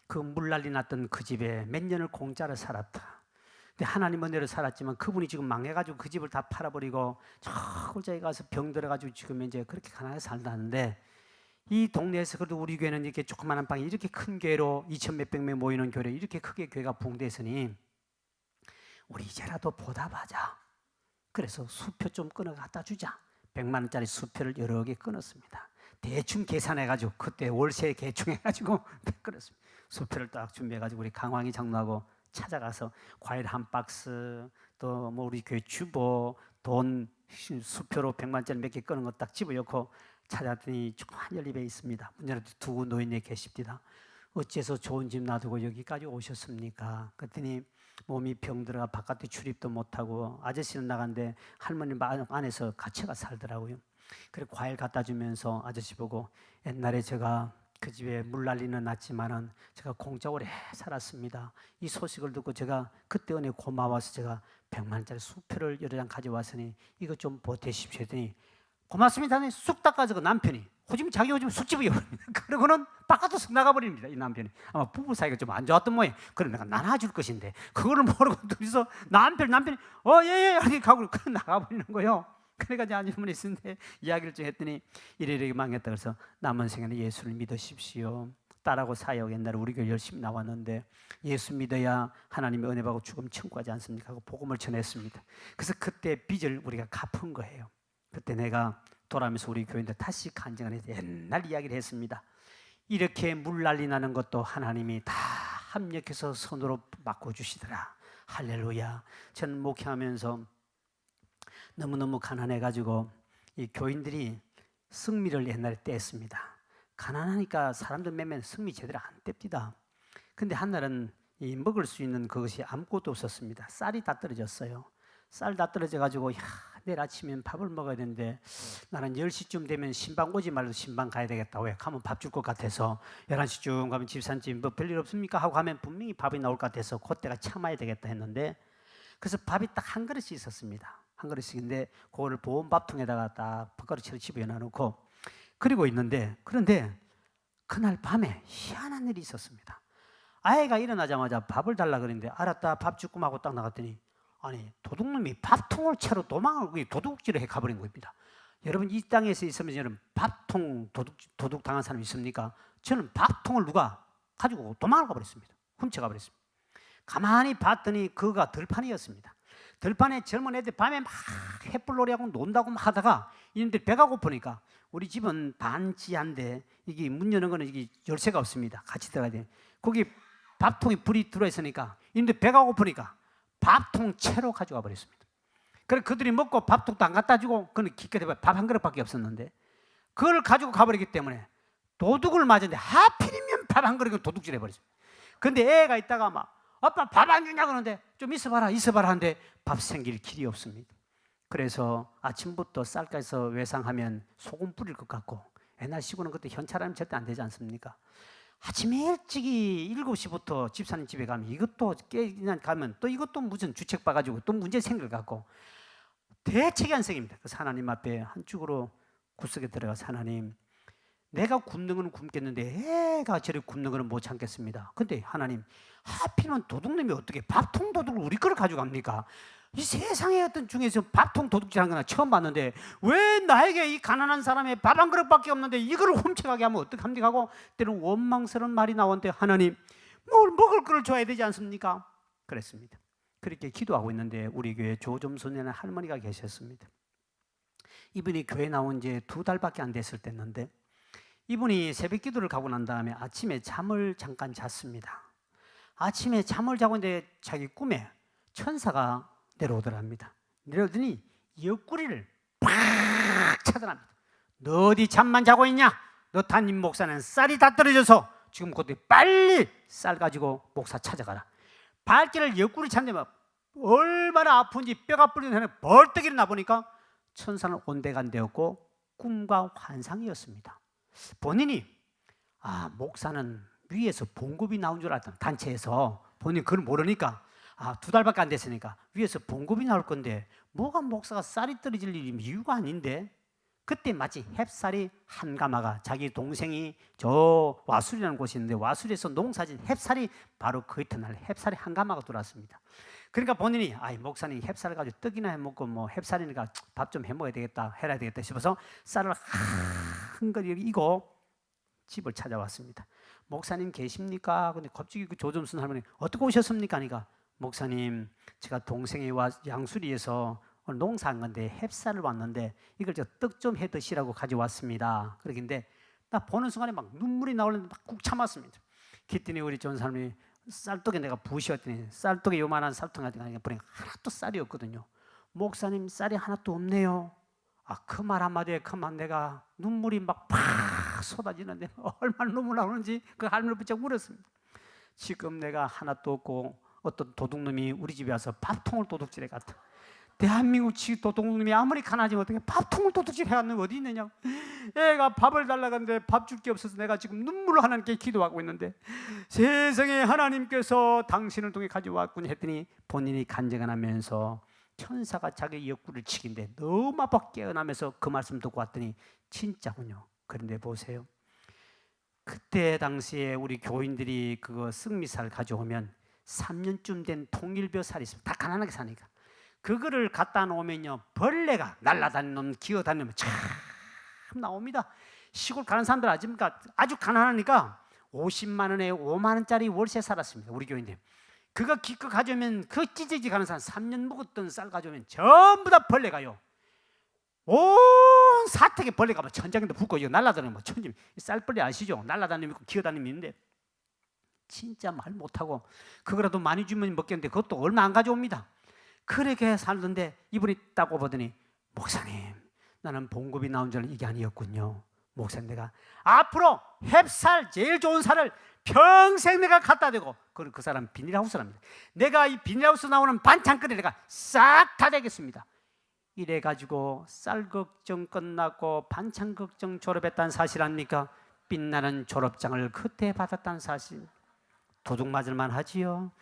그 물난리 났던 그 집에 몇 년을 공짜로 살았다. 근데 하나님 은혜로 살았지만 그분이 지금 망해가지고 그 집을 다 팔아버리고 저 골짜기 가서 병 들어가지고 지금 이제 그렇게 가난하게 살다는데, 이 동네에서 그래도 우리 교회는 이렇게 조그마한 방이 이렇게 큰 교회로 2천 몇백 명 모이는 교회로 이렇게 크게 교회가 부흥됐으니 우리 이제라도 보답하자. 그래서 수표 좀 끊어 갖다 주자. 100만 원짜리 수표를 여러 개 끊었습니다. 대충 계산해가지고 그때 월세 개충해가지고 끊었습니다. 수표를 딱 준비해가지고 우리 강황이 장로하고 찾아가서 과일 한 박스, 또 뭐 우리 교회 주보, 돈 수표로 100만 원짜리 몇 개 끊은 거 딱 집어넣고 찾았더니 조그만 연립에 있습니다. 문제는 두 노인네 계십니다. 어째서 좋은 집 놔두고 여기까지 오셨습니까? 그랬더니 몸이 병들어가 바깥에 출입도 못하고 아저씨는 나간데 할머니 안에서 갇혀가 살더라고요. 그래 과일 갖다 주면서 아저씨 보고, 옛날에 제가 그 집에 물난리는 났지만은 제가 공짜 오래 살았습니다. 이 소식을 듣고 제가 그때 은혜 고마워서 제가 100만 원짜리 수표를 여러 장 가져왔으니 이거 좀 보태십시오 했더니 고맙습니다 하니 쑥 닦아주고 남편이 호집이 자기 호집을 쑥 집어버립니다. 그러고는 바깥으로 쑥 나가버립니다. 이 남편이 아마 부부 사이가 좀 안 좋았던 모양. 그래 내가 나눠줄 것인데 그거를 모르고 둘이서 남편이 예예 하니 가고 나가버리는 거예요. 그래가지고 아주머니 있는데 이야기를 좀 했더니 이래 망했다. 그래서 남은 생에는 예수를 믿으십시오. 딸하고 사역 옛날에 우리 교회 열심히 나왔는데 예수 믿어야 하나님의 은혜 받고 죽음 천국하지 않습니까? 하고 복음을 전했습니다. 그래서 그때 빚을 우리가 갚은 거예요. 그때 내가 돌아오면서 우리 교회인데 다시 간증을 해서 옛날 이야기를 했습니다. 이렇게 물난리 나는 것도 하나님이 다 합력해서 손으로 바꿔주시더라. 할렐루야. 저는 목회하면서 너무너무 가난해가지고 이 교인들이 승미를 옛날에 뗐습니다. 가난하니까 사람들 몇몇 승미 제대로 안 뗍니다. 근데 한날은 이 먹을 수 있는 그것이 아무것도 없었습니다. 쌀이 다 떨어졌어요. 쌀 다 떨어져가지고 내일 아침엔 밥을 먹어야 되는데 나는 10시쯤 되면 신방 오지 말고 신방 가야 되겠다. 왜? 가면 밥 줄 것 같아서 11시쯤 가면 집사님 뭐 별일 없습니까? 하고 가면 분명히 밥이 나올 것 같아서 그때가 참아야 되겠다 했는데, 그래서 밥이 딱 한 그릇이 있었습니다. 한 그릇씩인데 그거를 보온 밥통에다가 딱 밥그릇으로 집어넣어놓고 그리고 있는데, 그런데 그날 밤에 희한한 일이 있었습니다. 아이가 일어나자마자 밥을 달라 그랬는데 알았다 밥 주고 하고 딱 나갔더니 아니 도둑놈이 밥통을 채로 도망을 도둑질을 해 가버린 겁니다. 여러분 이 땅에서 있으면 여러분 밥통 도둑 당한 사람 있습니까? 저는 밥통을 누가 가지고 도망을 가버렸습니다. 훔쳐가 버렸습니다. 가만히 봤더니 그가 들판이었습니다. 들판에 젊은 애들 밤에 막 햇불놀이하고 논다고 막 하다가 이런데 배가 고프니까, 우리 집은 반지한데 이게 문 여는 거는 이게 열쇠가 없습니다. 같이 들어가야 돼요. 거기 밥통에 불이 들어 있으니까 이런데 배가 고프니까 밥통 채로 가져가 버렸습니다. 그래 그들이 먹고 밥통도 안 갖다 주고 그는 기껏 해봐 밥 한 그릇밖에 없었는데 그걸 가지고 가버리기 때문에 도둑을 맞았는데 하필이면 밥 한 그릇을 도둑질 해버렸습니다. 근데 애가 있다가 막 아빠 밥 안 주냐 그러는데 좀 있어봐라 하는데 밥 생길 길이 없습니다. 그래서 아침부터 쌀가에서 외상하면 소금 뿌릴 것 같고, 옛날 시골은 그때 현찰하면 절대 안 되지 않습니까? 아침 일찍이 7시부터 집사님 집에 가면 이것도 그냥 가면 또 이것도 무슨 주책 봐가지고 또 문제 생길 것 같고 대책이 안 생깁니다. 그래서 하나님 앞에 한쪽으로 구석에 들어가서 하나님, 내가 굶는 건 굶겠는데 애가 저렇게 굶는 거는 못 참겠습니다. 근데 하나님 하필이면 도둑놈이 어떻게 밥통 도둑을 우리 거를 가져갑니까? 이 세상에 어떤 중에서 밥통 도둑질한 거나 처음 봤는데 왜 나에게 이 가난한 사람의 밥 한 그릇밖에 없는데 이거를 훔쳐가게 하면 어떡합니까? 하고 때는 원망스러운 말이 나오는데 하나님 뭘 먹을 거를 줘야 되지 않습니까? 그랬습니다. 그렇게 기도하고 있는데 우리 교회 조점손이라는 할머니가 계셨습니다. 이분이 교회 나온 지 2달밖에 안 됐을 때였는데 이분이 새벽 기도를 가고 난 다음에 아침에 잠을 잠깐 잤습니다. 아침에 잠을 자고 있는데 자기 꿈에 천사가 내려오더랍니다. 내려오더니 옆구리를 팍 차더랍니다. 너 어디 잠만 자고 있냐? 너 담임 목사는 쌀이 다 떨어져서 지금 그때 빨리 쌀 가지고 목사 찾아가라. 발길을 옆구리 찬데면 얼마나 아픈지 뼈가 부리는 사람이 벌떡 일어나 보니까 천사는 온데간데였고 꿈과 환상이었습니다. 본인이 목사는 위에서 봉급이 나온 줄 알았던 단체에서 본인이 그걸 모르니까 2달밖에 안 됐으니까 위에서 봉급이 나올 건데 뭐가 목사가 쌀이 떨어질 일이 이유가 아닌데 그때 마치 햅쌀이 한 가마가 자기 동생이 저 와술이라는 곳이 있는데 와술에서 농사진 햅쌀이 바로 그 이튿날 햅쌀이 한 가마가 들어왔습니다. 그러니까 본인이 목사님 햅쌀을 가지고 떡이나 해먹고 뭐 햅쌀이니까 밥 좀 해먹어야 되겠다 해야 되겠다 싶어서 쌀을 한 그릇 이고 집을 찾아왔습니다. 목사님 계십니까? 근데 갑자기 그 조점순 할머니 어떻게 오셨습니까? 하니까 목사님 제가 동생이 양수리에서 오늘 농사한 건데 햅쌀을 왔는데 이걸 저 떡 좀 해 드시라고 가져왔습니다. 그러긴데 딱 보는 순간에 막 눈물이 나오는데 막 꾹 참았습니다. 그랬더니 우리 좋은 사람이 쌀떡에 내가 부으셨더니 쌀떡에 요만한 쌀떡 가지고 보니까 하나도 쌀이 없거든요. 목사님 쌀이 하나도 없네요. 그 말 한마디에 그만 내가 눈물이 막 팍 쏟아지는데 얼마나 눈물 나오는지 그 할머니 부쩍 물었습니다. 지금 내가 하나도 없고 어떤 도둑놈이 우리 집에 와서 밥통을 도둑질해 갔다. 대한민국 도둑놈이 아무리 가난하지면 어떻게 밥통을 도둑질 해왔는 어디 있느냐고. 애가 밥을 달라고 하는데 밥 줄 게 없어서 내가 지금 눈물로 하나님께 기도하고 있는데 세상에 하나님께서 당신을 통해 가져왔군 했더니 본인이 간증을 하면서 천사가 자기 옆구리를 치긴데 너무 아파 깨어나면서 그 말씀 듣고 왔더니 진짜군요. 그런데 보세요. 그때 당시에 우리 교인들이 그거 승미살 가져오면 3년쯤 된 통일벼 살이 있습니다. 다 가난하게 사니까 그거를 갖다 놓으면요 벌레가 날아다니는 기어다니면 참 나옵니다. 시골 가는 사람들 아주 가난하니까 50만 원에 5만 원짜리 월세 살았습니다. 우리 교인들 그거 기껏 가져오면 그 찌질지 가는 사람 3년 묵었던 쌀 가져오면 전부 다 벌레가요. 온 사택에 벌레가 막 천장에도 붙고 날아다니면 뭐 천지 쌀벌레 아시죠? 날아다니면 기어다니면 있는데 진짜 말 못하고 그거라도 많이 주면 먹겠는데 그것도 얼마 안 가져옵니다. 그렇게 살던데 이분이 딱 보더니 목사님 나는 봉급이 나온 줄 이게 아니었군요. 목사님 내가 앞으로 햅쌀 제일 좋은 쌀을 평생 내가 갖다 대고 그 사람 비닐하우스랍니다. 내가 이 비닐하우스 나오는 반찬거리 내가 싹 다 대겠습니다. 이래가지고 쌀 걱정 끝났고 반찬 걱정 졸업했다는 사실 아닙니까? 빛나는 졸업장을 그때 받았다는 사실. 도둑 맞을만 하지요.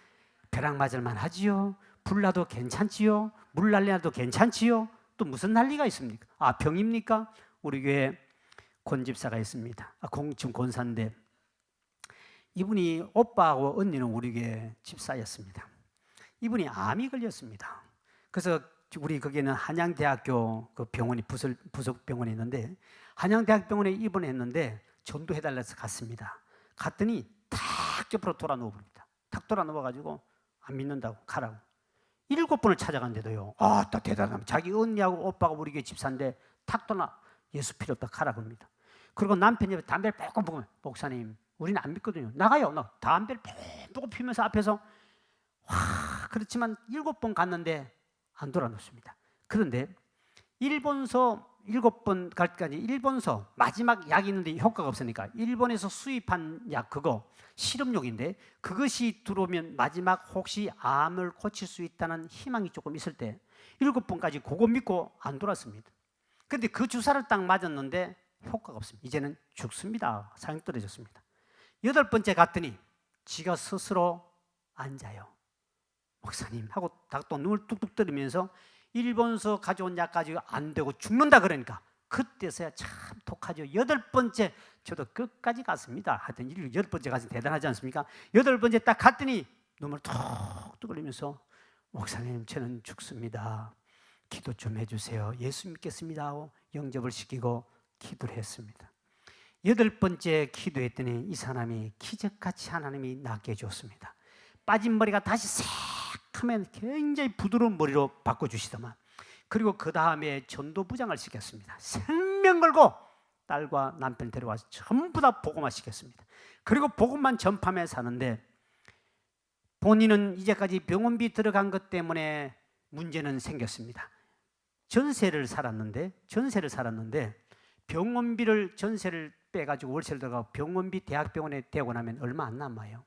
벼락 맞을만 하지요. 불나도 괜찮지요. 물 난리나도 괜찮지요. 또 무슨 난리가 있습니까? 병입니까? 우리 교회 권집사가 있습니다. 지금 권사인데 이분이 오빠하고 언니는 우리 교회 집사였습니다. 이분이 암이 걸렸습니다. 그래서 우리 거기는 한양대학교 그 병원이 부속 병원이 있는데 한양대학병원에 입원했는데 전도해달라서 갔습니다. 갔더니 탁 옆으로 돌아 누워버립니다. 탁 돌아 누워가지고 안 믿는다고 가라고 7번을 찾아간데도요. 또 대단합니다. 자기 언니하고 오빠가 우리 교회 집사인데 탁 돌아 예수 필요 없다 가라고 합니다. 그리고 남편이 담배를 빼고 보면 목사님 우리는 안 믿거든요. 나가요. 담배를 빼고 피면서 앞에서 그렇지만 7번 갔는데 안 돌아놓습니다. 그런데 일본서 7번 갈 때까지 일본서 마지막 약이 있는데 효과가 없으니까 일본에서 수입한 약 그거 실험용인데 그것이 들어오면 마지막 혹시 암을 고칠 수 있다는 희망이 조금 있을 때 7번까지 그거 믿고 안 돌았습니다. 그런데 그 주사를 딱 맞았는데 효과가 없습니다. 이제는 죽습니다. 사형 떨어졌습니다. 8번째 갔더니 지가 스스로 앉아요. 목사님 하고 또 눈을 뚝뚝 떨리면서 일본서 가져온 약 가지고 안 되고 죽는다 그러니까 그때서야 참 독하죠. 8번째 저도 끝까지 갔습니다. 하여튼 8번째 가서 대단하지 않습니까? 8번째 딱 갔더니 눈물 툭툭 흘리면서 목사님 저는 죽습니다. 기도 좀 해주세요. 예수 믿겠습니다 하고 영접을 시키고 기도를 했습니다. 8번째 기도했더니 이 사람이 기적같이 하나님이 낫게 해줬습니다. 빠진 머리가 다시 새하면 굉장히 부드러운 머리로 바꿔주시더만 그리고 그 다음에 전도부장을 시켰습니다. 생명 걸고 딸과 남편을 데려와서 전부 다 복음화 시켰습니다. 그리고 복음만 전파하며 사는데 본인은 이제까지 병원비 들어간 것 때문에 문제는 생겼습니다. 전세를 살았는데 병원비를 전세를 빼가지고 월세를 들어가고 병원비 대학병원에 대고 나면 얼마 안 남아요.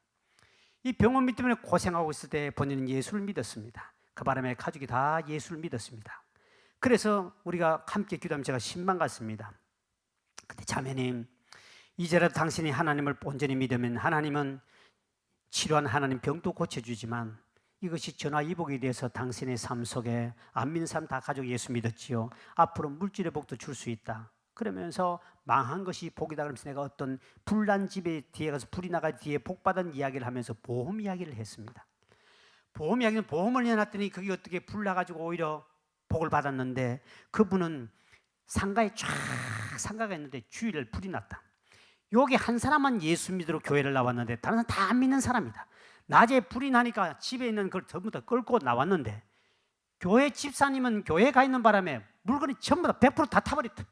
이 병원비 때문에 고생하고 있을 때 본인은 예수를 믿었습니다. 그 바람에 가족이 다 예수를 믿었습니다. 그래서 우리가 함께 기도하면 제가 신방 갔습니다. 근데 자매님, 이제라도 당신이 하나님을 온전히 믿으면 하나님은 치료한 하나님 병도 고쳐주지만 이것이 전화위복이 돼서 당신의 삶 속에 안 믿는 사람 다 가족 예수 믿었지요. 앞으로 물질의 복도 줄 수 있다. 그러면서 망한 것이 복이다. 그러면서 내가 어떤 불난 집에 뒤에 가서 불이 나가 뒤에 복받은 이야기를 하면서 보험 이야기를 했습니다. 보험 이야기는 보험을 해놨더니 그게 어떻게 불 나가지고 오히려 복을 받았는데 그분은 상가에 쫙 상가가 있는데 주일날 불이 났다. 여기 한 사람만 예수 믿으러 교회를 나왔는데 다른 사람 다 안 믿는 사람이다. 낮에 불이 나니까 집에 있는 걸 전부 다 끌고 나왔는데 교회 집사님은 교회 가 있는 바람에 물건이 전부 다 100% 다 타버렸다.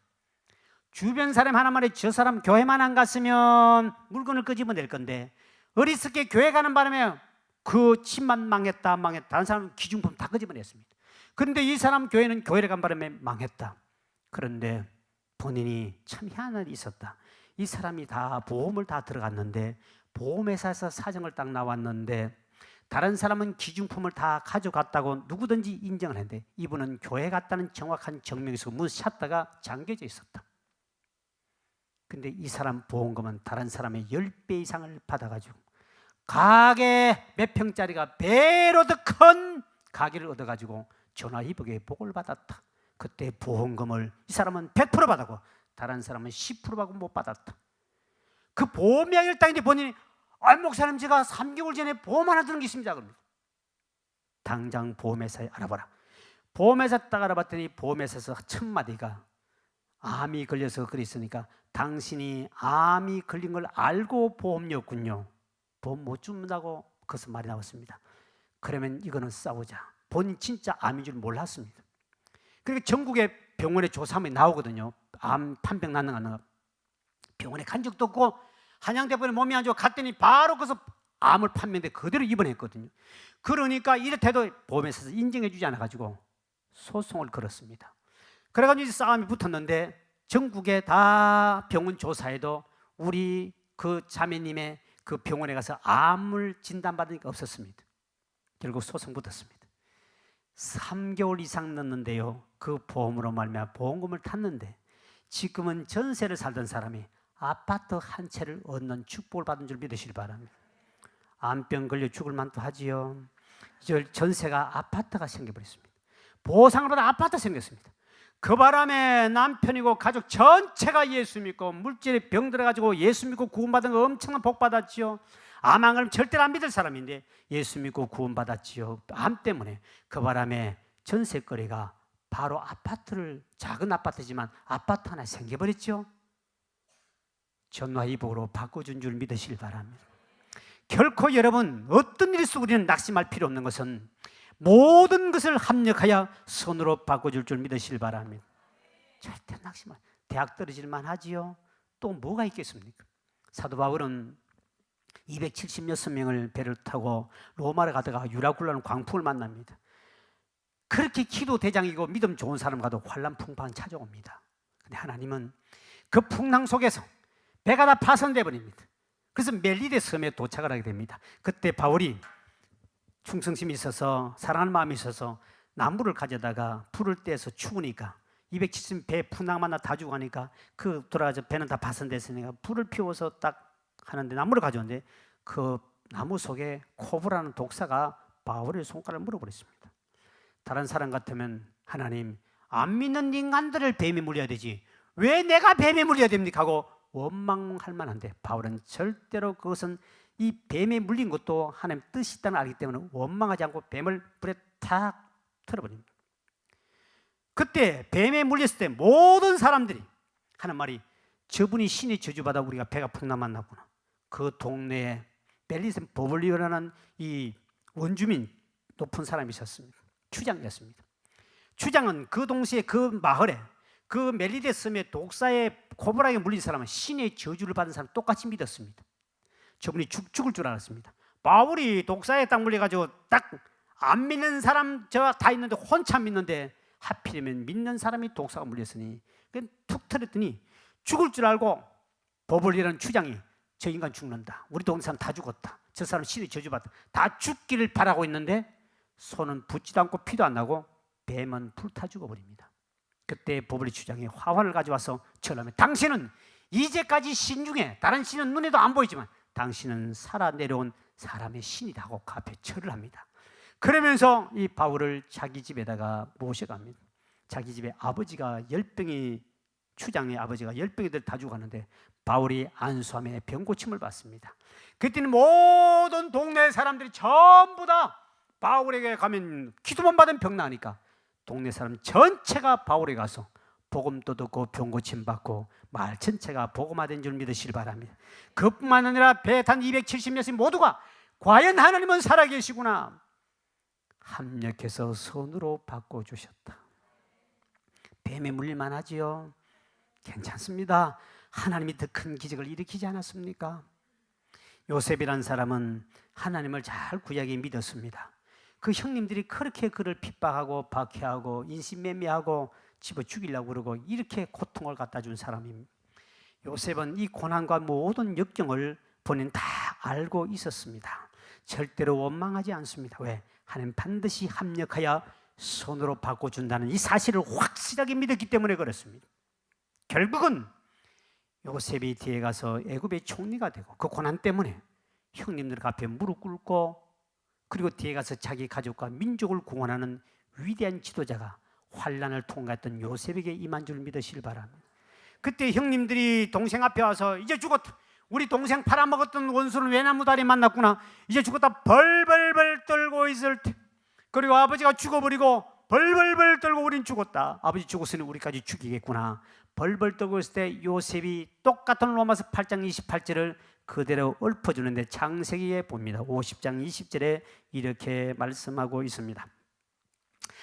주변 사람 하나 말에 저 사람 교회만 안 갔으면 물건을 끄집어낼 건데 어리석게 교회 가는 바람에 그 집만 망했다. 다른 사람은 기중품 다 끄집어냈습니다. 그런데 이 사람 교회는 교회를 간 바람에 망했다. 그런데 본인이 참 희한한 일이 있었다. 이 사람이 다 보험을 다 들어갔는데 보험회사에서 사정을 딱 나왔는데 다른 사람은 기중품을 다 가져갔다고 누구든지 인정을 했는데 이분은 교회 갔다는 정확한 증명이 있어서 문 샷다가 잠겨져 있었다. 근데 이 사람 보험금은 다른 사람의 10배 이상을 받아가지고 가게 몇 평짜리가 배로 더 큰 가게를 얻어가지고 전화위복의 복을 받았다. 그때 보험금을 이 사람은 100% 받았고 다른 사람은 10% 받고 못 받았다. 그 보험 이야기를 딱 했는데 본인이 목사님 제가 3개월 전에 보험 하나 들은 게 있습니다. 그럽니다. 당장 보험회사에 알아봐라. 보험회사 딱 알아봤더니 보험회사에서 첫 마디가 암이 걸려서 그랬으니까 당신이 암이 걸린 걸 알고 보험이었군요. 보험 못 준다고 그것은 말이 나왔습니다. 그러면 이거는 싸우자. 본인 진짜 암인 줄 몰랐습니다. 그러니까 전국의 병원에 조사하면 나오거든요. 암 판병 났는가 안 났는가. 병원에 간 적도 없고 한양대병원에 몸이 안 좋아 갔더니 바로 거기서 암을 판명돼 그대로 입원했거든요. 그러니까 이렇게도 보험회사에서 인정해 주지 않아가지고 소송을 걸었습니다. 그래가지고 이제 싸움이 붙었는데 전국에 다 병원 조사에도 우리 그 자매님의 그 병원에 가서 암을 진단받으니까 없었습니다. 결국 소송 붙었습니다. 3개월 이상 넣었는데요. 그 보험으로 말미암아 보험금을 탔는데 지금은 전세를 살던 사람이 아파트 한 채를 얻는 축복을 받은 줄 믿으시기 바랍니다. 암병 걸려 죽을 만도 하지요. 전세가 아파트가 생겨버렸습니다. 보상을 받아 아파트가 생겼습니다. 그 바람에 남편이고 가족 전체가 예수 믿고 물질에 병 들어가지고 예수 믿고 구원받은 거 엄청난 복 받았지요. 암 안 걸리면 절대로 안 믿을 사람인데 예수 믿고 구원받았지요. 암 때문에 그 바람에 전세거리가 바로 아파트를 작은 아파트지만 아파트 하나 생겨버렸죠. 전화위복으로 바꿔준 줄 믿으시길 바랍니다. 결코 여러분 어떤 일이 있어 우리는 낙심할 필요 없는 것은 모든 것을 합력하여 선으로 바꿔줄 줄 믿으시길 바랍니다. 절대 낙심할. 대학 떨어질만 하지요. 또 뭐가 있겠습니까? 사도 바울은 276명을 배를 타고 로마를 가다가 유라굴라는 광풍을 만납니다. 그렇게 기도 대장이고 믿음 좋은 사람 가도 환난 풍파는 찾아옵니다. 근데 하나님은 그 풍랑 속에서 배가 다 파손돼 버립니다. 그래서 멜리데 섬에 도착을 하게 됩니다. 그때 바울이 충성심이 있어서 사랑하는 마음이 있어서 나무를 가져다가 불을 떼서 추우니까 270 배 풍랑 만나 다 죽어가니까 그 돌아가서 배는 다 파손됐으니까 불을 피워서 딱 하는데 나무를 가져오는데 그 나무 속에 코브라는 독사가 바울의 손가락을 물어버렸습니다. 다른 사람 같으면 하나님 안 믿는 인간들을 뱀이 물려야 되지 왜 내가 뱀이 물려야 됩니까? 하고 원망할 만한데 바울은 절대로 그것은 이 뱀에 물린 것도 하나님 뜻이 있다는 알기 때문에 원망하지 않고 뱀을 불에 탁 틀어버립니다. 그때 뱀에 물렸을 때 모든 사람들이 하는 말이 저분이 신의 저주받아 우리가 배가 풍랑 만났구나. 그 동네에 벨리셈 버블리오라는 이 원주민 높은 사람이 있었습니다. 추장이었습니다. 추장은 그 동시에 그 마을에 그 멜리데 섬에 독사에 코브라에 물린 사람은 신의 저주를 받은 사람 똑같이 믿었습니다. 저분이 죽을 줄 알았습니다. 바울이 독사에 딱 물려가지고 딱 안 믿는 사람 저 다 있는데 혼자 믿는데 하필이면 믿는 사람이 독사가 물렸으니 툭 터졌더니 죽을 줄 알고 버블리라는 추장이 저 인간 죽는다, 우리 동네 사람 다 죽었다, 저 사람 신의 저주받다, 다 죽기를 바라고 있는데 손은 붙지도 않고 피도 안 나고 뱀은 불타 죽어버립니다. 그때 버블리 추장이 화환을 가져와서 절하면 당신은 이제까지 신 중에 다른 신은 눈에도 안 보이지만 당신은 살아 내려온 사람의 신이다 하고 그 앞에 절을 합니다. 그러면서 이 바울을 자기 집에다가 모셔갑니다. 자기 집에 아버지가 열병이, 추장의 아버지가 열병이들 다 죽었는데 바울이 안수함에 병고침을 받습니다. 그때는 모든 동네 사람들이 전부 다 바울에게 가면 기도만 받으면 병 나니까 동네 사람 전체가 바울에 가서 복음도 듣고 병고침 받고 마을 전체가 복음화된 줄 믿으시길 바랍니다. 그뿐만 아니라 배탄 270명씩 모두가 과연 하나님은 살아계시구나 합력해서 손으로 바꿔주셨다. 뱀에 물릴만 하지요? 괜찮습니다. 하나님이 더 큰 기적을 일으키지 않았습니까? 요셉이라는 사람은 하나님을 잘 구약에 믿었습니다. 그 형님들이 그렇게 그를 핍박하고 박해하고 인신매매하고 집어 죽이려고 그러고 이렇게 고통을 갖다 준 사람입니다. 요셉은 이 고난과 모든 역경을 본인 다 알고 있었습니다. 절대로 원망하지 않습니다. 왜? 하나님 반드시 합력하여 손으로 바꿔준다는 이 사실을 확실하게 믿었기 때문에 그렇습니다. 결국은 요셉이 뒤에 가서 애굽의 총리가 되고 그 고난 때문에 형님들 앞에 무릎 꿇고 그리고 뒤에 가서 자기 가족과 민족을 구원하는 위대한 지도자가 환난을 통과했던 요셉에게 임한 줄 믿으시길 바랍니다. 그때 형님들이 동생 앞에 와서 이제 죽었다, 우리 동생 팔아먹었던 원수는 외나무 다리 만났구나, 이제 죽었다 벌벌벌 떨고 있을 때, 그리고 아버지가 죽어버리고 벌벌벌 떨고 우린 죽었다, 아버지 죽었으니 우리까지 죽이겠구나 벌벌 떨고 있을 때 요셉이 똑같은 로마서 8장 28절을 그대로 읊어주는데 창세기에 봅니다. 50장 20절에 이렇게 말씀하고 있습니다.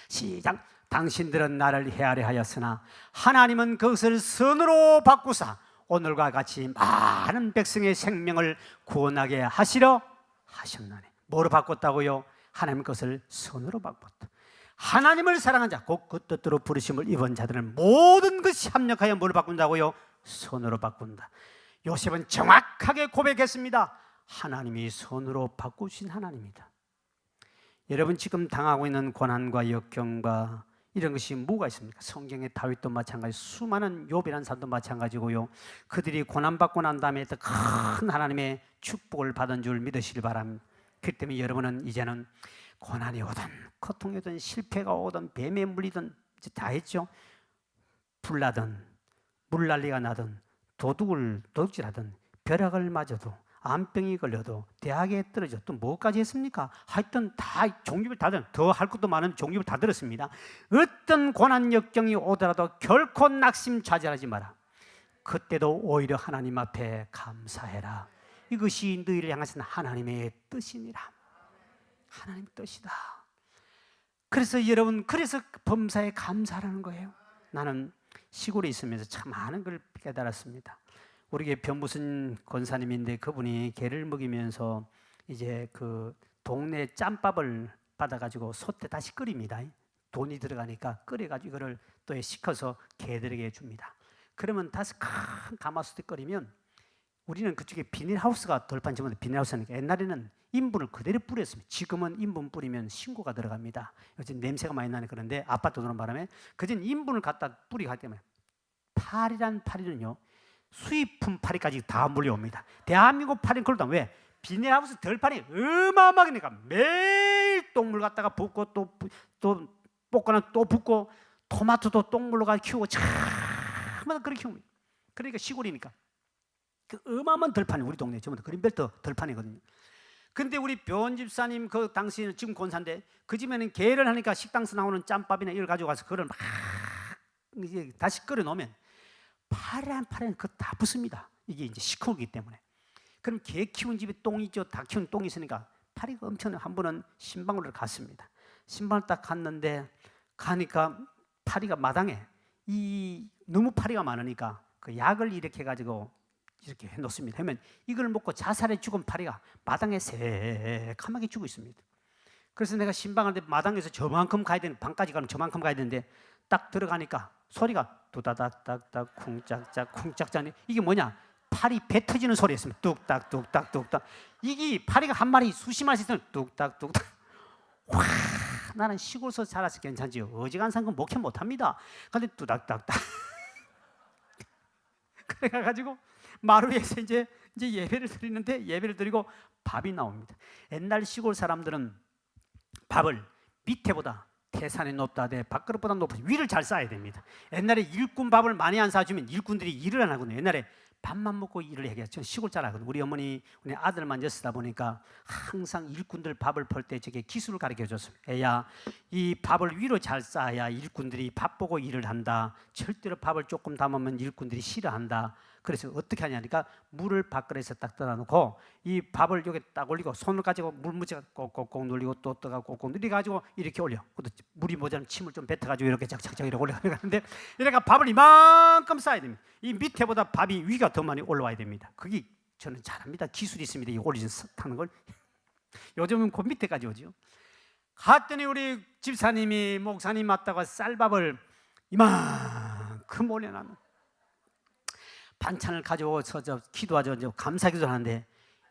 시작. 당신들은 나를 헤아려 하였으나 하나님은 그것을 선으로 바꾸사 오늘과 같이 많은 백성의 생명을 구원하게 하시려 하셨나니. 뭐로 바꿨다고요? 하나님 것을 선으로 바꿨다. 하나님을 사랑한 자, 곧 그 뜻대로 부르심을 입은 자들은 모든 것이 합력하여 뭘 바꾼다고요? 선으로 바꾼다. 요셉은 정확하게 고백했습니다. 하나님이 선으로 바꾸신 하나님이다. 여러분 지금 당하고 있는 고난과 역경과 이런 것이 뭐가 있습니까? 성경의 다윗도 마찬가지, 수많은 욥이라는 사람도 마찬가지고요. 그들이 고난받고 난 다음에 더 큰 하나님의 축복을 받은 줄 믿으시길 바랍니다. 그렇기 때문에 여러분은 이제는 고난이 오든 고통이 오든 실패가 오든 뱀에 물리든 이제 다 했죠. 불나든 물난리가 나든 도둑질하든 벼락을 맞아도 암병이 걸려도 대학에 떨어져 또 뭐까지 했습니까? 하여튼 다 종류별 다 들었습니다. 더 할 것도 많은 종류별 다 들었습니다. 어떤 고난 역경이 오더라도 결코 낙심좌절하지 마라. 그때도 오히려 하나님 앞에 감사해라. 이것이 너희를 향하신 하나님의 뜻이니라. 하나님의 뜻이다. 그래서 여러분, 그래서 범사에 감사하는 거예요. 나는 시골에 있으면서 참 많은 걸 깨달았습니다. 우리 게 변무슨 권사님인데 그분이 개를 먹이면서 이제 그 동네 짬밥을 받아가지고 솥에 다시 끓입니다. 돈이 들어가니까 끓여가지고 이거를 또 식혀서 개들에게 줍니다. 그러면 다시 큰 가마솥에 끓이면 우리는 그쪽에 비닐하우스가 돌판 집은 비닐하우스니까 옛날에는 인분을 그대로 뿌렸습니다. 지금은 인분 뿌리면 신고가 들어갑니다. 요즘 냄새가 많이 나네. 그런데 아파트 도는 바람에 그전 인분을 갖다 뿌리고 할 때면 파리란 파리는요 수입품 파리까지 다 몰려옵니다. 대한민국 파리는 그렇다. 왜? 비닐하우스 덜판이 어마어마하게 니까 매일 똥물 갖다가 붓고 또 볶거나 또 붓고 토마토도 똥물로 가서 키우고 참마다 그렇게 키웁니다. 그러니까 시골이니까 그 어마어마한 덜판이 우리 동네 전부 다 그린벨트 덜판이거든요. 근데 우리 변집사님 그 당시에는 지금 권사인데 그 집에는 개를 하니까 식당에서 나오는 짬밥이나 이걸 가지고 가서 그걸 막 이제 다시 끓여 놓으면 파란 그거 다 붙습니다. 이게 이제 시커기 때문에. 그럼 개 키운 집에 똥이 있죠. 닭 키운 똥이 있으니까 파리가 엄청. 한 번은 신방울을 갔습니다. 신방을 딱 갔는데 가니까 파리가 마당에 이 너무 파리가 많으니까 그 약을 이렇게 해가지고 이렇게 해놓습니다. 그러면 이걸 먹고 자살해 죽은 파리가 마당에 새카맣게 죽어 있습니다. 그래서 내가 신방할 때 마당에서 저만큼 가야 되는, 방까지 가면 저만큼 가야 되는데 딱 들어가니까 소리가 두다닥닥닥 쿵짝짝 쿵짝짝, 이게 뭐냐? 파리 배 터지는 소리였습니다. 뚝딱 뚝딱 뚝딱. 이게 파리가 한 마리 수십 마리씩 있으면 뚝딱 뚝딱. 와, 나는 시골에서 자라서 괜찮지요. 어지간한 건 목회 못합니다. 근데 뚜닥닥닥. 그래가지고 마루에서 이제 예배를 드리는데, 예배를 드리고 밥이 나옵니다. 옛날 시골 사람들은 밥을 밑에보다 태산이 높다 대 밥그릇보다 높은 위를 잘 쌓아야 됩니다. 옛날에 일꾼 밥을 많이 안 사주면 일꾼들이 일을 안 하거든요. 옛날에 밥만 먹고 일을 해야겠죠. 시골 잘하거든요. 우리 어머니, 우리 아들만 였으다 보니까 항상 일꾼들 밥을 펄 때 저게 기술을 가르쳐 줬습니다. 애야, 이 밥을 위로 잘 쌓아야 일꾼들이 밥 보고 일을 한다. 절대로 밥을 조금 담으면 일꾼들이 싫어한다. 그래서 어떻게 하냐니까 물을 밥그릇에 딱 떠놔놓고 이 밥을 여기 딱 올리고 손을 가지고 물무지가 꼭꼭꼭 눌리고 또 떠가 꼭꼭 눌리가지고 이렇게 올려. 물이 모자라면 침을 좀 뱉어가지고 이렇게 착착착 이렇게 올려가는데, 이러니까 밥을 이만큼 쌓아야 됩니다. 이 밑에보다 밥이 위가 더 많이 올라와야 됩니다. 그게 저는 잘합니다. 기술이 있습니다. 이 올리는 타는 걸. 요즘은 그 밑에까지 오죠. 갔더니 우리 집사님이, 목사님 맞다가 쌀밥을 이만큼 올려놨는 반찬을 가져와서 기도하죠. 감사기도를 하는데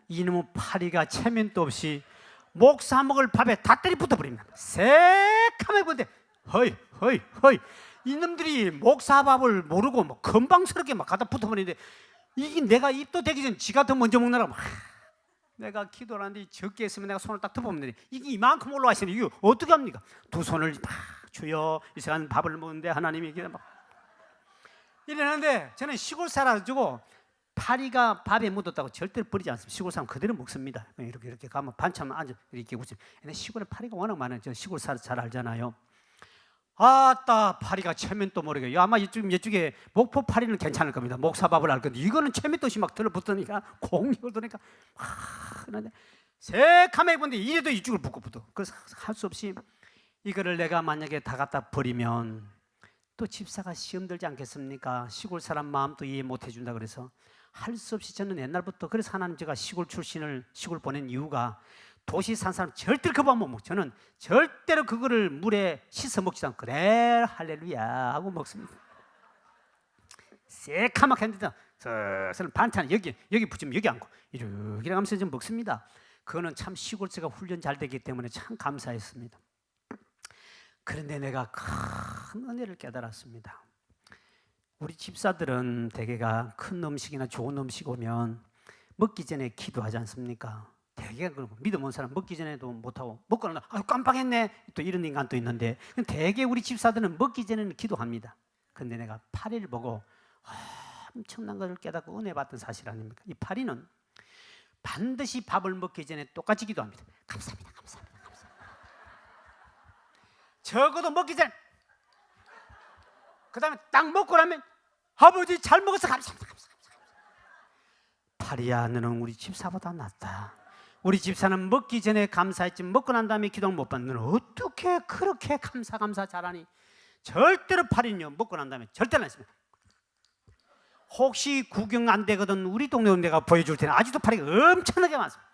이놈의 파리가 체면도 없이 목사 먹을 밥에 다 때리 붙어버립니다. 새카맣게 보는데 허이 이놈들이 목사 밥을 모르고 뭐 건방스럽게 막 갖다 붙어버리는데, 이게 내가 입도 대기 전 지가 더 먼저 먹느라고 막 내가 기도를 하는데 적게 했으면 내가 손을 딱 덮어보는데 이게 이만큼 올라와 있으면 이거 어떻게 합니까? 두 손을 막 주여, 이 시간 밥을 먹는데 하나님이 이렇게 막 이러는데, 저는 시골 살아가지고 파리가 밥에 묻었다고 절대로 버리지 않습니다. 시골 사람 그대로 먹습니다. 이렇게 가면 반찬만 앉아 이렇게 웃지. 근데 시골에 파리가 워낙 많아요. 저 시골 살아 잘 알잖아요. 아따, 파리가 체면도 모르게. 아마 이쪽에 목포 파리는 괜찮을 겁니다. 목사밥을 알 건데 이거는 체면도 없이 막 들어붙으니까 공력을 도니까 그런데 새카맣게 보는데 이래도 이쪽을 붙어. 그래서 할 수 없이 이거를 내가 만약에 다 갖다 버리면 또 집사가 시험 들지 않겠습니까? 시골 사람 마음도 이해 못 해준다. 그래서 할 수 없이 저는 옛날부터, 그래서 하나님 제가 시골 출신을 시골 보낸 이유가, 도시 산 사람 절대로 그 밥 못 먹고 저는 절대로 그거를 물에 씻어 먹지 않고 그래 할렐루야 하고 먹습니다. 새카맣게 했는데 슬슬 반찬 여기 붙이면 여기 앉고 이렇게 하면서 좀 먹습니다. 그거는 참 시골제가 훈련 잘 되기 때문에 참 감사했습니다. 그런데 내가 큰 은혜를 깨달았습니다. 우리 집사들은 대개가 큰 음식이나 좋은 음식 오면 먹기 전에 기도하지 않습니까? 대개가 믿음 없는 사람 먹기 전에도 못하고 먹고 나면 깜빡했네 또 이런 인간도 있는데, 대개 우리 집사들은 먹기 전에는 기도합니다. 그런데 내가 파리를 보고 엄청난 것을 깨닫고 은혜 받던 사실 아닙니까? 이 파리는 반드시 밥을 먹기 전에 똑같이 기도합니다. 감사합니다. 적어도 먹기 전에, 그 다음에 딱 먹고 나면 아버지 잘 먹어서 감사합니다. 파리야, 너는 우리 집사보다 낫다. 우리 집사는 먹기 전에 감사했지 먹고 난 다음에 기도를 못 받는, 너는 어떻게 그렇게 감사 잘하니? 절대로 파리는요 먹고 난 다음에 절대로 안 했습니다. 혹시 구경 안 되거든 우리 동네 내가 보여줄 테니 아직도 파리가 엄청나게 많습니다.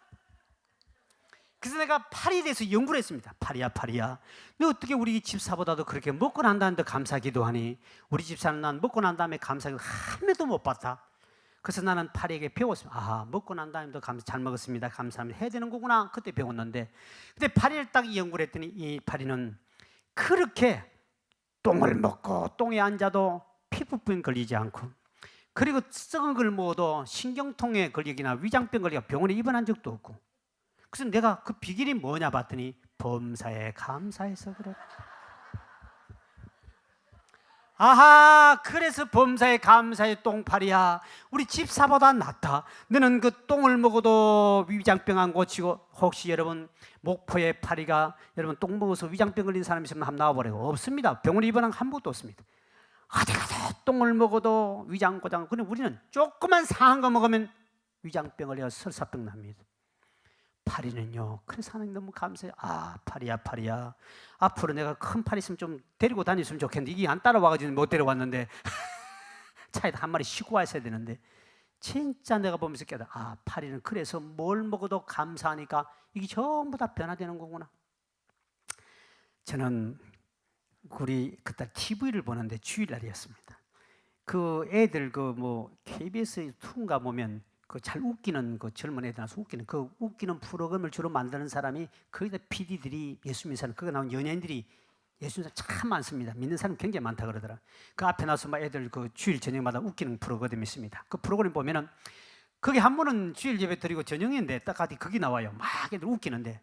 그래서 내가 파리에 대해서 연구를 했습니다. 파리야, 너 어떻게 우리 집사보다도 그렇게 먹고 난 다음에 감사 기도하니? 우리 집사는 난 먹고 난 다음에 감사 기도 한 번도 못 봤다. 그래서 나는 파리에게 배웠습니다. 아, 먹고 난 다음에도 잘 먹었습니다. 감사합니다. 해야 되는 거구나. 그때 배웠는데, 근데 파리를 딱 연구를 했더니 이 파리는 그렇게 똥을 먹고 똥에 앉아도 피부병 걸리지 않고, 그리고 썩은 걸 먹어도 신경통에 걸리거나 위장병 걸리거나 병원에 입원한 적도 없고. 그래서 내가 그 비결이 뭐냐 봤더니 범사에 감사해서 그래. 아하, 그래서 범사에 감사해 똥파리야. 우리 집사보다 낫다. 너는 그 똥을 먹어도 위장병 안 고치고, 혹시 여러분 목포의 파리가 여러분 똥 먹어서 위장병 걸린 사람 있으면 한번 나와보래요. 없습니다. 병원에 입원한 한 번도 없습니다. 어디 가도 똥을 먹어도 위장 고장. 근데 우리는 조그만 상한 거 먹으면 위장병 걸려 설사병 납니다. 파리는요, 그래서 하나님 너무 감사해요. 아, 파리야. 앞으로 내가 큰 파리 있으면 좀 데리고 다녔으면 좋겠는데 이게 안 따라와가지고 못 데려왔는데 차에다 한 마리 싣고 왔어야 되는데 진짜 내가 보면서 깨달아, 아, 파리는 그래서 뭘 먹어도 감사하니까 이게 전부 다 변화되는 거구나. 저는 우리 그때 TV를 보는데 주일날이었습니다. 그 애들 KBS 2인가 보면 그 잘 웃기는 그 젊은 애들 나서 웃기는 그 웃기는 프로그램을 주로 만드는 사람이 거기다 PD들이 예수 믿는 사람, 거기 나온 연예인들이 예수 믿는 사람 참 많습니다. 믿는 사람 굉장히 많다 그러더라. 그 앞에 나서 막 애들 그 주일 저녁마다 웃기는 프로그램이 있습니다. 그 프로그램 보면은 거기 한 번은 주일 예배 드리고 저녁인데 딱 어디 거기 나와요. 막 애들 웃기는데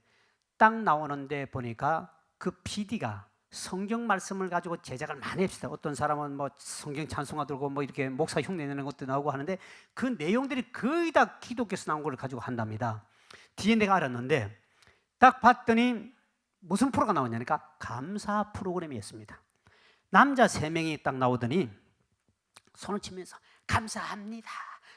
딱 나오는데 보니까 그 PD가 성경 말씀을 가지고 제작을 많이 합시다. 어떤 사람은 뭐 성경 찬송가 들고 뭐 이렇게 목사 흉내 내는 것도 나오고 하는데 그 내용들이 거의 다 기독교에서 나온 걸 가지고 한답니다. 뒤에 내가 알았는데 딱 봤더니 무슨 프로가 나오냐니까 감사 프로그램이었습니다. 남자 3명이 딱 나오더니 손을 치면서 감사합니다.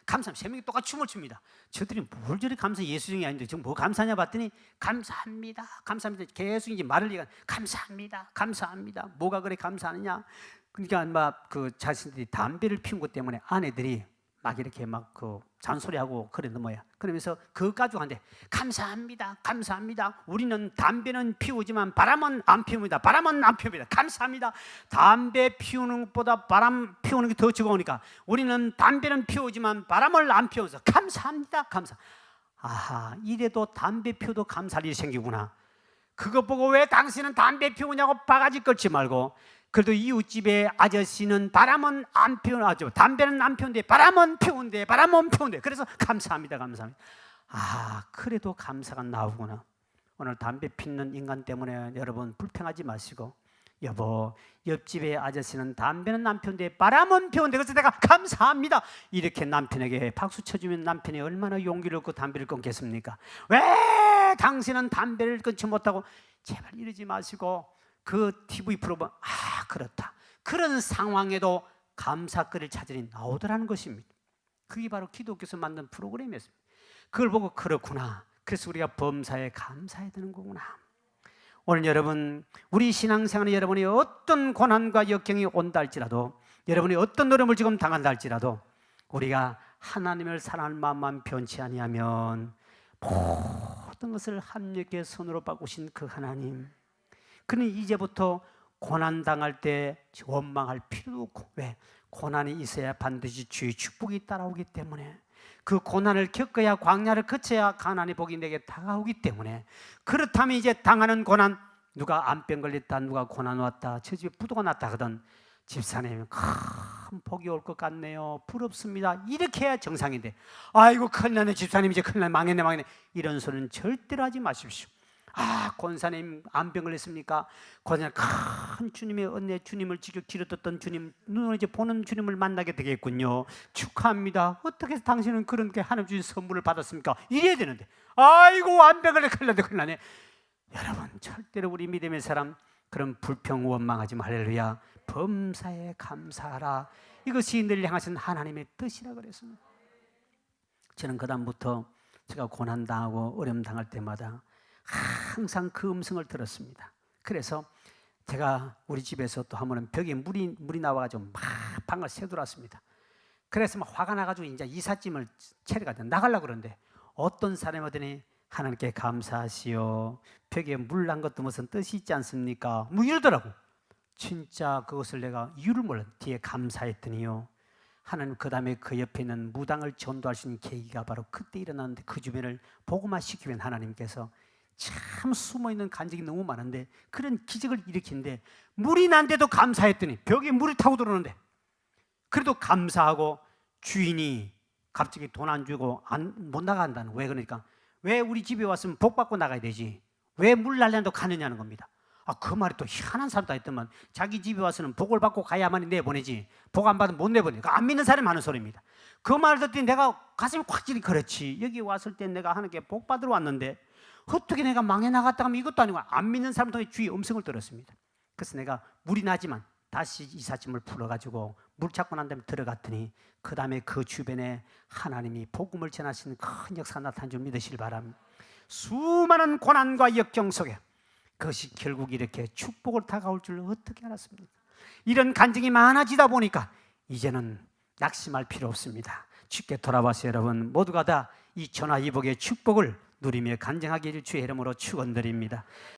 감사합니다. 3명이 똑같이 춤을 춥니다. 저들이 뭘 저리 감사, 예수쟁이 아닌데 지금 뭐 감사냐 봤더니 감사합니다. 감사합니다. 계속 이제 말을 얘기하는 감사합니다. 감사합니다. 뭐가 그래 감사하느냐? 그러니까 막 그 자신들이 담배를 피운 것 때문에 아내들이 막 이렇게 막 그 잔소리하고 그랬는 뭐야. 그러면서 그거 가지고 한대. 감사합니다. 감사합니다. 우리는 담배는 피우지만 바람은 안 피웁니다. 바람은 안 피웁니다. 감사합니다. 담배 피우는 것보다 바람 피우는 게 더 즐거우니까 우리는 담배는 피우지만 바람을 안 피워서 감사합니다. 감사. 아하, 이래도 담배 피워도 감사할 일이 생기구나. 그거 보고 왜 당신은 담배 피우냐고 바가지 끌지 말고 그래도 이웃집에 아저씨는 바람은 안 피우나죠. 담배는 안 피우는데 바람은 피우는데 바람은 피우는데 그래서 감사합니다. 감사합니다. 아, 그래도 감사가 나오구나. 오늘 담배 피우는 인간 때문에 여러분 불평하지 마시고 여보, 옆집에 아저씨는 담배는 안 피우는데 바람은 피우는데 그래서 내가 감사합니다. 이렇게 남편에게 박수 쳐주면 남편이 얼마나 용기를 얻고 담배를 끊겠습니까? 왜 당신은 담배를 끊지 못하고 제발 이러지 마시고 그 TV 프로그램 그렇다. 그런 상황에도 감사거리를 찾으니 나오더라는 것입니다. 그게 바로 기독교에서 만든 프로그램이었습니다. 그걸 보고 그렇구나. 그래서 우리가 범사에 감사해야 되는 거구나. 오늘 여러분, 우리 신앙생활에 여러분이 어떤 고난과 역경이 온다 할지라도 여러분이 어떤 어려움을 지금 당한다 할지라도 우리가 하나님을 사랑하는 마음만 변치 아니하면 모든 것을 합력의 손으로 바꾸신 그 하나님, 그는 이제부터 고난당할 때 원망할 필요도 없고, 왜? 고난이 있어야 반드시 주의 축복이 따라오기 때문에, 그 고난을 겪어야 광야를 거쳐야 가나안의 복이 내게 다가오기 때문에, 그렇다면 이제 당하는 고난, 누가 암병 걸렸다, 누가 고난 왔다, 저 집에 부도가 났다 하거든 집사님 큰 복이 올 것 같네요, 부럽습니다, 이렇게 해야 정상인데, 아이고 큰일 나네, 집사님 이제 큰일 나네, 망했네 이런 소리는 절대로 하지 마십시오. 아, 권사님 암병 걸렸습니까? 권사님 큰 주님의 은혜, 주님을 지켜 기르셨던 주님, 눈으로 이제 보는 주님을 만나게 되겠군요. 축하합니다. 어떻게 해서 당신은 그런 게 하나님 주신 선물을 받았습니까? 이래야 되는데, 아이고 암병 걸려 큰일 나네. 여러분, 절대로 우리 믿음의 사람 그런 불평 원망하지 마. 할렐루야. 범사에 감사하라. 이것이 늘 향하신 하나님의 뜻이라 그랬습니다. 저는 그다음부터 제가 고난당하고 어려움 당할 때마다 항상 그 음성을 들었습니다. 그래서 제가 우리 집에서 또 한 번은 벽에 물이 나와가지고 막 방을 새돌았습니다. 그래서 막 화가 나가지고 이제 이삿짐을 채려가지고 나가려고 그러는데 어떤 사람이 오더니 하나님께 감사하시오, 벽에 물 난 것도 무슨 뜻이 있지 않습니까? 뭐 이러더라고. 진짜 그것을 내가 이유를 몰라 뒤에 감사했더니요, 하나님 그 다음에 그 옆에 있는 무당을 전도할 수 있는 계기가 바로 그때 일어났는데, 그 주변을 복음화 시키면 하나님께서 참 숨어있는 간증이 너무 많은데 그런 기적을 일으키는데, 물이 난데도 감사했더니 벽에 물이 타고 들어오는데 그래도 감사하고, 주인이 갑자기 돈 안 주고 못 나간다는, 왜 그러니까 왜 우리 집에 왔으면 복 받고 나가야 되지 왜 물 날려도 가느냐는 겁니다. 그 말이 또 희한한 사람도 있더만, 자기 집에 와서는 복을 받고 가야만이 내보내지 복 안 받으면 못 내보내니까 안 믿는 사람이 하는 소리입니다. 그 말을 듣더니 내가 가슴이 콱 찌리, 그렇지, 여기 왔을 때 내가 하나님께 복 받으러 왔는데 어떻게 내가 망해 나갔다 하면 이것도 아니고, 안 믿는 사람 통해 주의 음성을 들었습니다. 그래서 내가 물이 나지만 다시 이삿짐을 풀어가지고 물 찾고 난 다음에 들어갔더니 그 다음에 그 주변에 하나님이 복음을 전하시는 큰 역사가 나타난 줄 믿으시길 바랍니다. 수많은 고난과 역경 속에 그것이 결국 이렇게 축복을 다가올 줄 어떻게 알았습니까? 이런 간증이 많아지다 보니까 이제는 낙심할 필요 없습니다. 주께 돌아와서 여러분 모두가 다 이 전화위복의 축복을 누리며 간증하기를 주의 이름으로 축원드립니다.